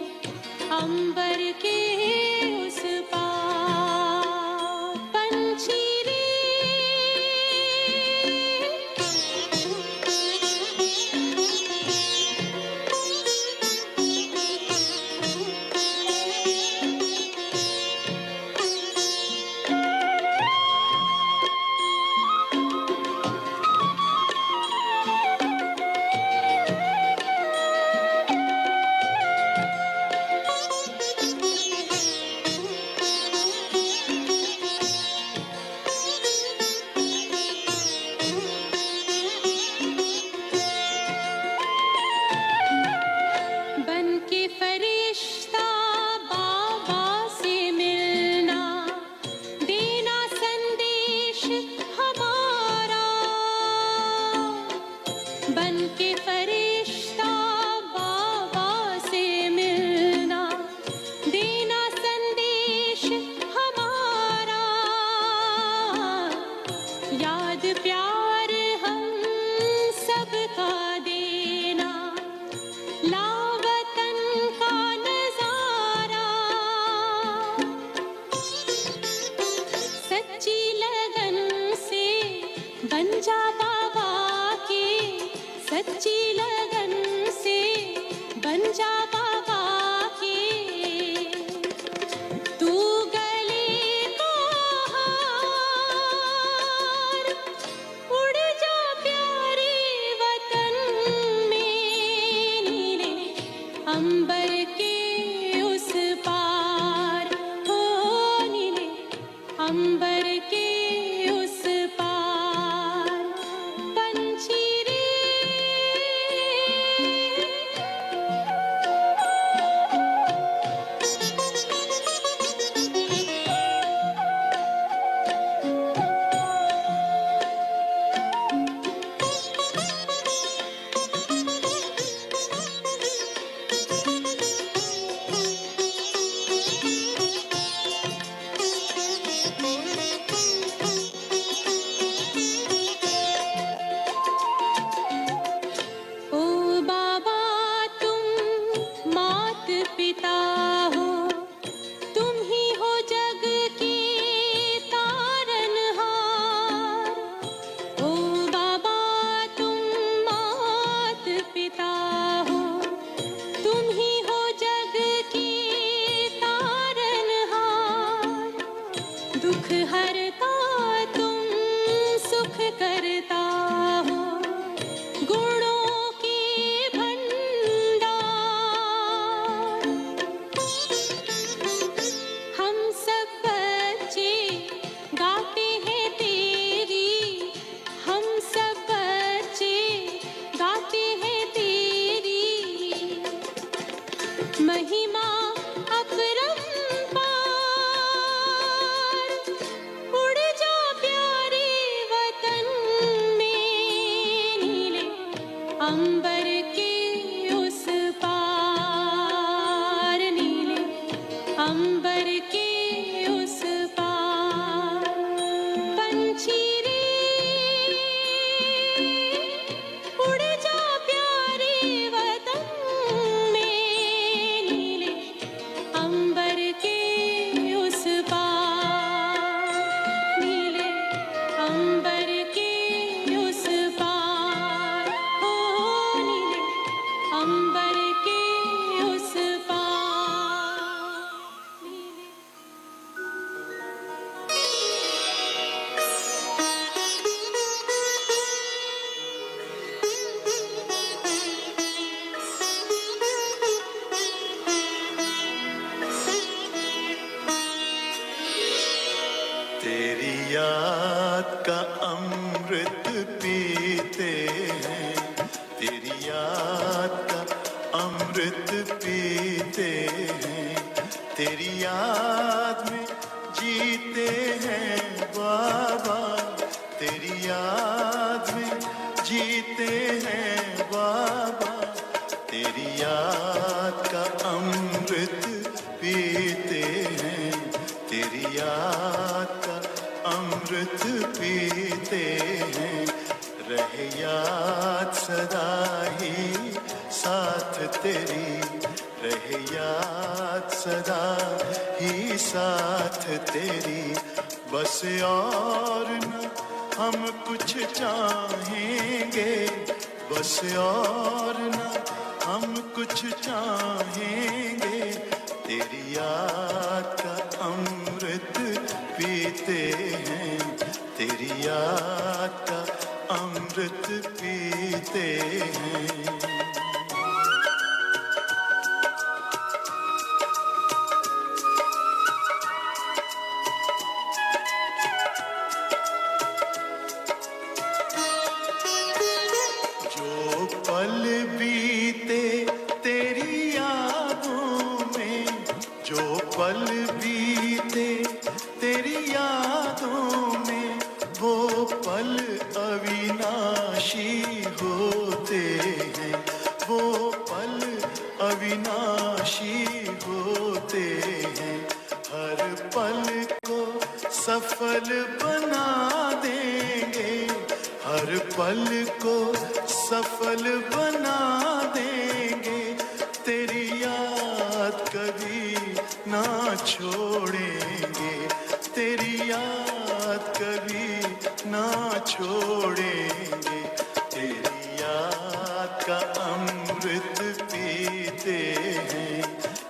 अंबर के उस पार। पंछी रे बन के फरिश्ता बाबा से मिलना, देना संदेश हमारा। बन के फरिश्ता बाबा से मिलना, देना संदेश हमारा। याद प्यार हम सबका देना, लावतन का नजारा। सच्ची लगन से बन जा बाबा के, सच्ची लगन से बन जा बाबा के। तू गले को हार, उड़ जा प्यारे वतन में, नीले अंबर के उस पार। हो नीले अंबर के उस पार। अंबर के उस पार, नीले अंबर के उस पार। पंछी रे उड़ जा प्यारे वतन में, नीले अंबर के उस पार, नीले अंबर के उस पार, ओ नीले अंबर के उस पार, नीले। तेरी याद का अमृत पीते हैं, तेरी याद का अमृत पीते हैं, तेरी याद में जीते हैं बाबा, तेरी याद में जीते हैं बाबा, तेरी याद का अमृत पीते हैं, तेरी याद का अमृत पीते हैं। रहे याद सदा ही साथ तेरी, रहे याद सदा ही साथ तेरी। बस और न हम कुछ चाहेंगे, बस और न हम कुछ चाहेंगे, तेरी याद का अमृत पीते हैं, तेरी याद का अमृत पीते हैं। जो पल बीते तेरी यादों में, जो पल बीते तेरी यादों में, वो पल अविनाशी होते हैं, वो पल अविनाशी होते हैं। हर पल को सफल बना देंगे, हर पल को सफल बना देंगे, तेरी याद कभी ना छोड़ेंगे, तेरी याद कभी ना छोड़ेंगे। तेरी याद का अमृत पीते हैं,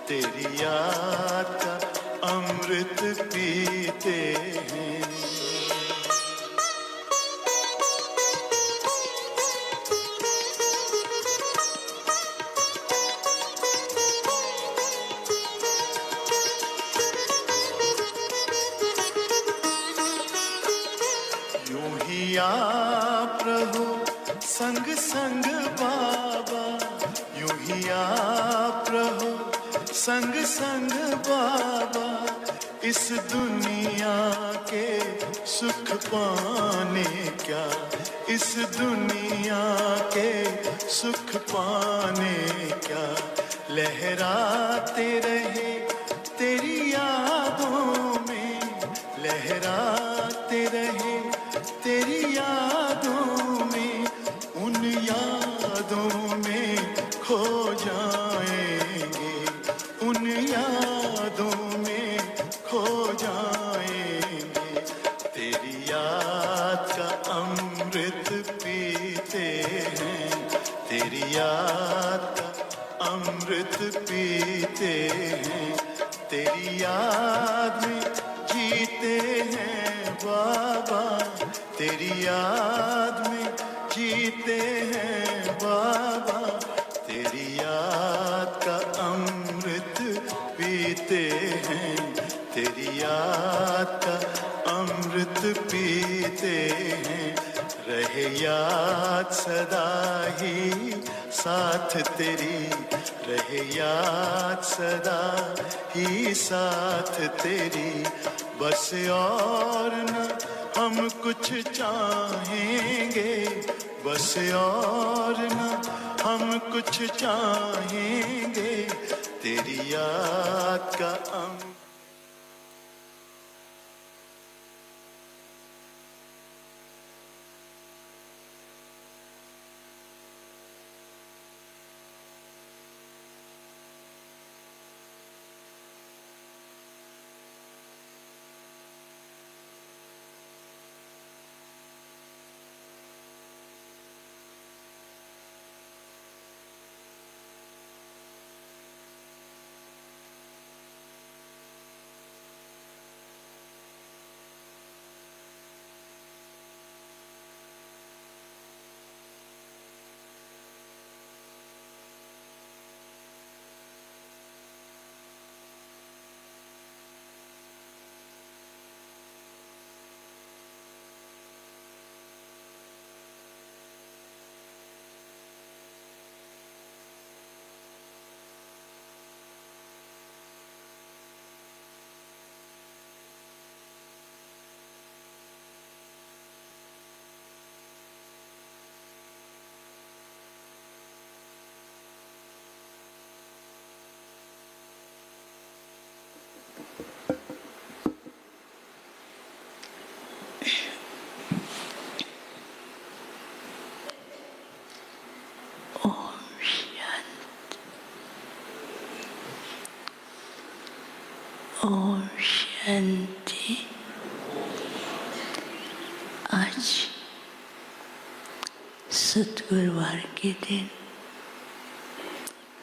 तेरी याद का अमृत पीते हैं। यूं ही आप रहो संग संग बाबा, यूं ही आप रहो संग संग बाबा, इस दुनिया के सुख पाने क्या, इस दुनिया के सुख पाने क्या, लहराते रहे तेरी यादों में, लहराते रहे तेरी यादों में, उन यादों में खो जाएंगे, उन यादों में खो जाएंगे। तेरी याद का अमृत पीते हैं, तेरी याद का अमृत पीते हैं, तेरी याद में जीते हैं बाबा, तेरी याद में जीते हैं बाबा, तेरी याद का अमृत पीते हैं, तेरी याद का अमृत पीते हैं। रहे याद सदा ही साथ तेरी, रहे याद सदा ही साथ तेरी। बस और न हम कुछ चाहेंगे, बस और ना हम कुछ चाहेंगे, तेरी याद का अमृत। ओम शांति। आज सतगुरुवार के दिन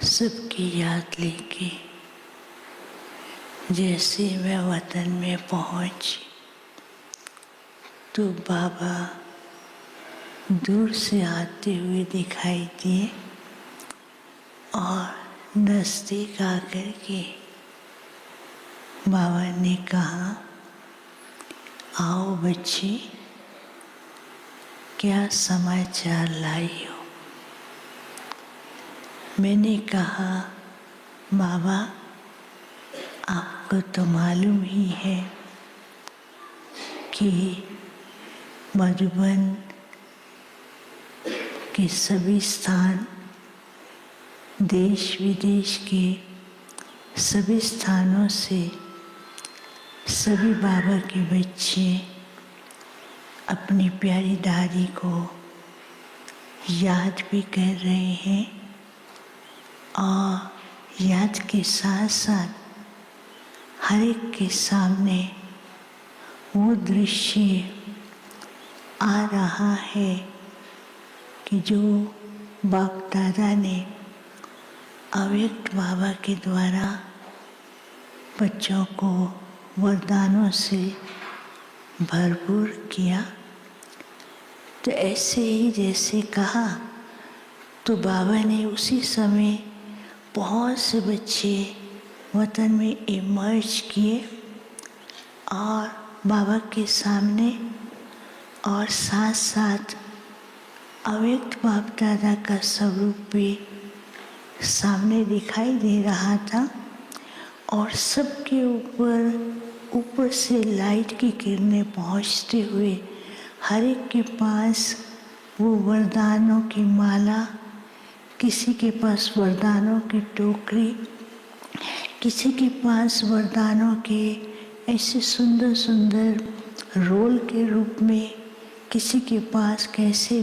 सबकी याद लेके जैसे मैं वतन में पहुंची तो बाबा दूर से आते हुए दिखाई दिए और नज़दीक आकर के बाबा ने कहा, आओ बच्ची, क्या समाचार लाई हो। मैंने कहा, बाबा आपको तो मालूम ही है कि मधुबन के सभी स्थान, देश विदेश के सभी स्थानों से सभी बाबा के बच्चे अपनी प्यारी दादी को याद भी कर रहे हैं और याद के साथ साथ हर एक के सामने वो दृश्य आ रहा है कि जो बाप दादा ने अव्यक्त बाबा के द्वारा बच्चों को वरदानों से भरपूर किया। तो ऐसे ही जैसे कहा तो बाबा ने उसी समय बहुत से बच्चे वतन में इमर्ज किए और बाबा के सामने और साथ साथ अव्यक्त बाप दादा का स्वरूप भी सामने दिखाई दे रहा था और सबके ऊपर से लाइट की किरणें पहुंचते हुए हर एक के पास वो वरदानों की माला, किसी के पास वरदानों की टोकरी, किसी के पास वरदानों के ऐसे सुंदर सुंदर रोल के रूप में, किसी के पास कैसे,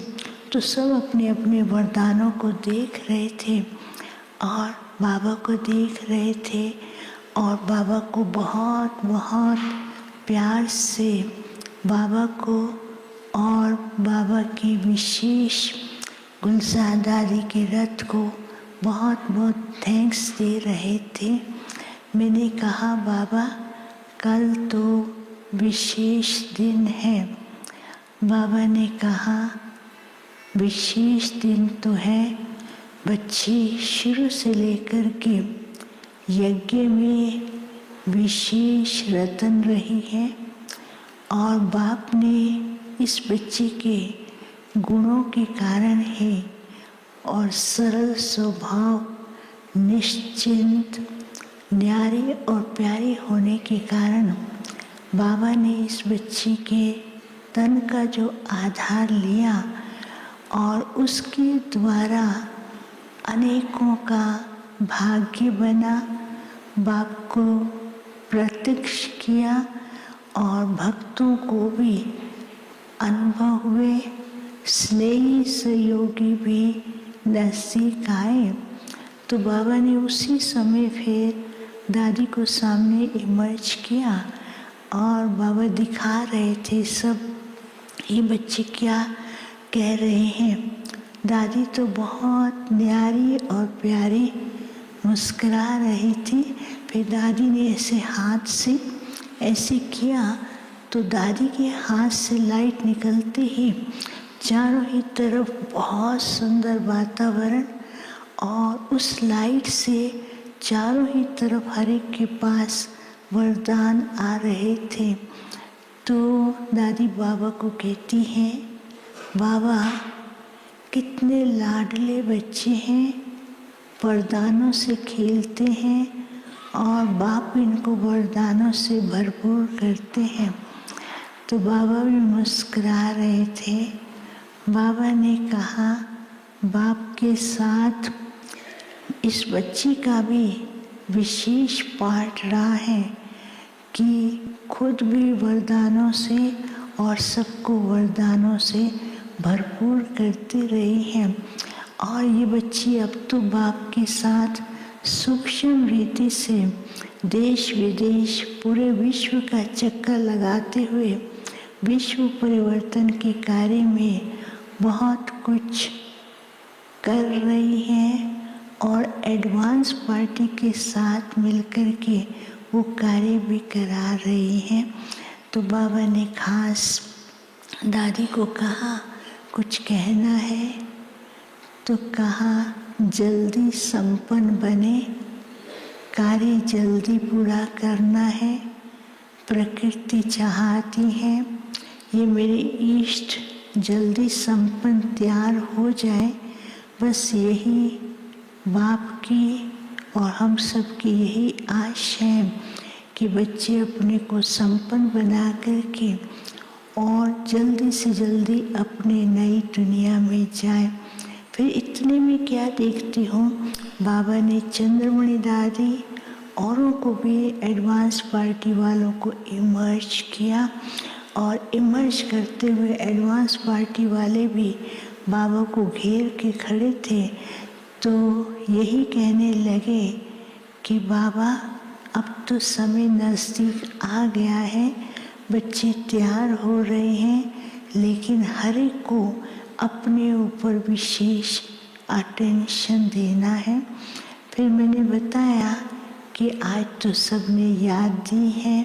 तो सब अपने अपने वरदानों को देख रहे थे और बाबा को देख रहे थे और बाबा को बहुत बहुत प्यार से बाबा को और बाबा की विशेष गुलजादारी के रथ को बहुत बहुत थैंक्स दे रहे थे। मैंने कहा, बाबा कल तो विशेष दिन है। बाबा ने कहा, विशेष दिन तो है बच्ची, शुरू से लेकर के यज्ञ में विशेष रतन रही है और बाप ने इस बच्चे के गुणों के कारण है और सरल स्वभाव, निश्चिंत, न्यारी और प्यारी होने के कारण बाबा ने इस बच्ची के तन का जो आधार लिया और उसके द्वारा अनेकों का भाग्य बना, बाप को प्रत्यक्ष किया और भक्तों को भी अनुभव हुए, स्नेही सहयोगी भी नज़दीक आए। तो बाबा ने उसी समय फिर दादी को सामने इमर्ज किया और बाबा दिखा रहे थे सब ये बच्चे क्या कह रहे हैं। दादी तो बहुत न्यारी और प्यारी मुस्कुरा रही थी। फिर दादी ने ऐसे हाथ से ऐसे किया तो दादी के हाथ से लाइट निकलते ही चारों ही तरफ बहुत सुंदर वातावरण और उस लाइट से चारों ही तरफ हर एक के पास वरदान आ रहे थे। तो दादी बाबा को कहती हैं, बाबा कितने लाडले बच्चे हैं, वरदानों से खेलते हैं और बाप इनको वरदानों से भरपूर करते हैं। तो बाबा भी मुस्कुरा रहे थे। बाबा ने कहा बाप के साथ इस बच्ची का भी विशेष पार्ट रहा है कि खुद भी वरदानों से और सबको वरदानों से भरपूर करते रही हैं। और ये बच्ची अब तो बाप के साथ सूक्ष्म रीति से देश विदेश पूरे विश्व का चक्कर लगाते हुए विश्व परिवर्तन के कार्य में बहुत कुछ कर रही हैं और एडवांस पार्टी के साथ मिलकर के वो कार्य भी करा रही हैं। तो बाबा ने खास दादी को कहा कुछ कहना है, तो कहा जल्दी संपन्न बने, कार्य जल्दी पूरा करना है, प्रकृति चाहती है ये मेरे इष्ट जल्दी संपन्न तैयार हो जाए। बस यही बाप की और हम सब की यही आश है कि बच्चे अपने को संपन्न बना करके और जल्दी से जल्दी अपने नई दुनिया में जाए। फिर इतने में क्या देखती हूँ, बाबा ने चंद्रमणि दादी औरों को भी एडवांस पार्टी वालों को इमर्ज किया और इमर्ज करते हुए एडवांस पार्टी वाले भी बाबा को घेर के खड़े थे। तो यही कहने लगे कि बाबा अब तो समय नज़दीक आ गया है, बच्चे तैयार हो रहे हैं, लेकिन हर एक को अपने ऊपर विशेष अटेंशन देना है। फिर मैंने बताया कि आज तो सबने याद दी है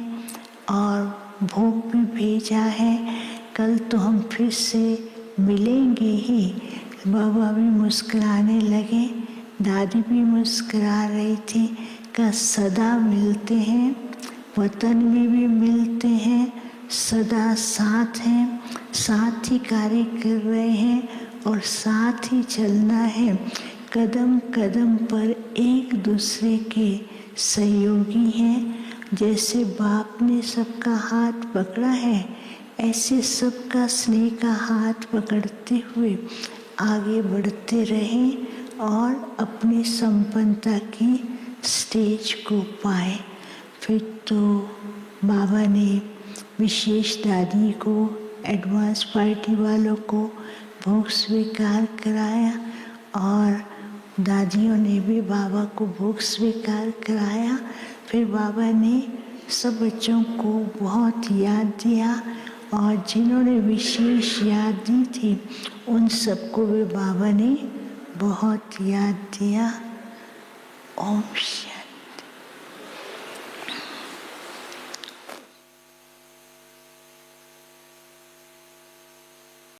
और भोग भी भेजा है, कल तो हम फिर से मिलेंगे ही। बाबा भी मुस्कुराने लगे, दादी भी मुस्कुरा रही थी कि सदा मिलते हैं, वतन में भी मिलते हैं, सदा साथ हैं, साथ ही कार्य कर रहे हैं और साथ ही चलना है। कदम कदम पर एक दूसरे के सहयोगी हैं। जैसे बाप ने सबका हाथ पकड़ा है, ऐसे सबका स्नेह का हाथ पकड़ते हुए आगे बढ़ते रहें और अपनी संपन्नता की स्टेज को पाए। फिर तो बाबा ने विशेष दादी को, एडवांस पार्टी वालों को भोग स्वीकार कराया और दादियों ने भी बाबा को भोग स्वीकार कराया। फिर बाबा ने सब बच्चों को बहुत याद दिया और जिन्होंने विशेष याद दी थी उन सबको भी बाबा ने बहुत याद दिया। ओम शांति।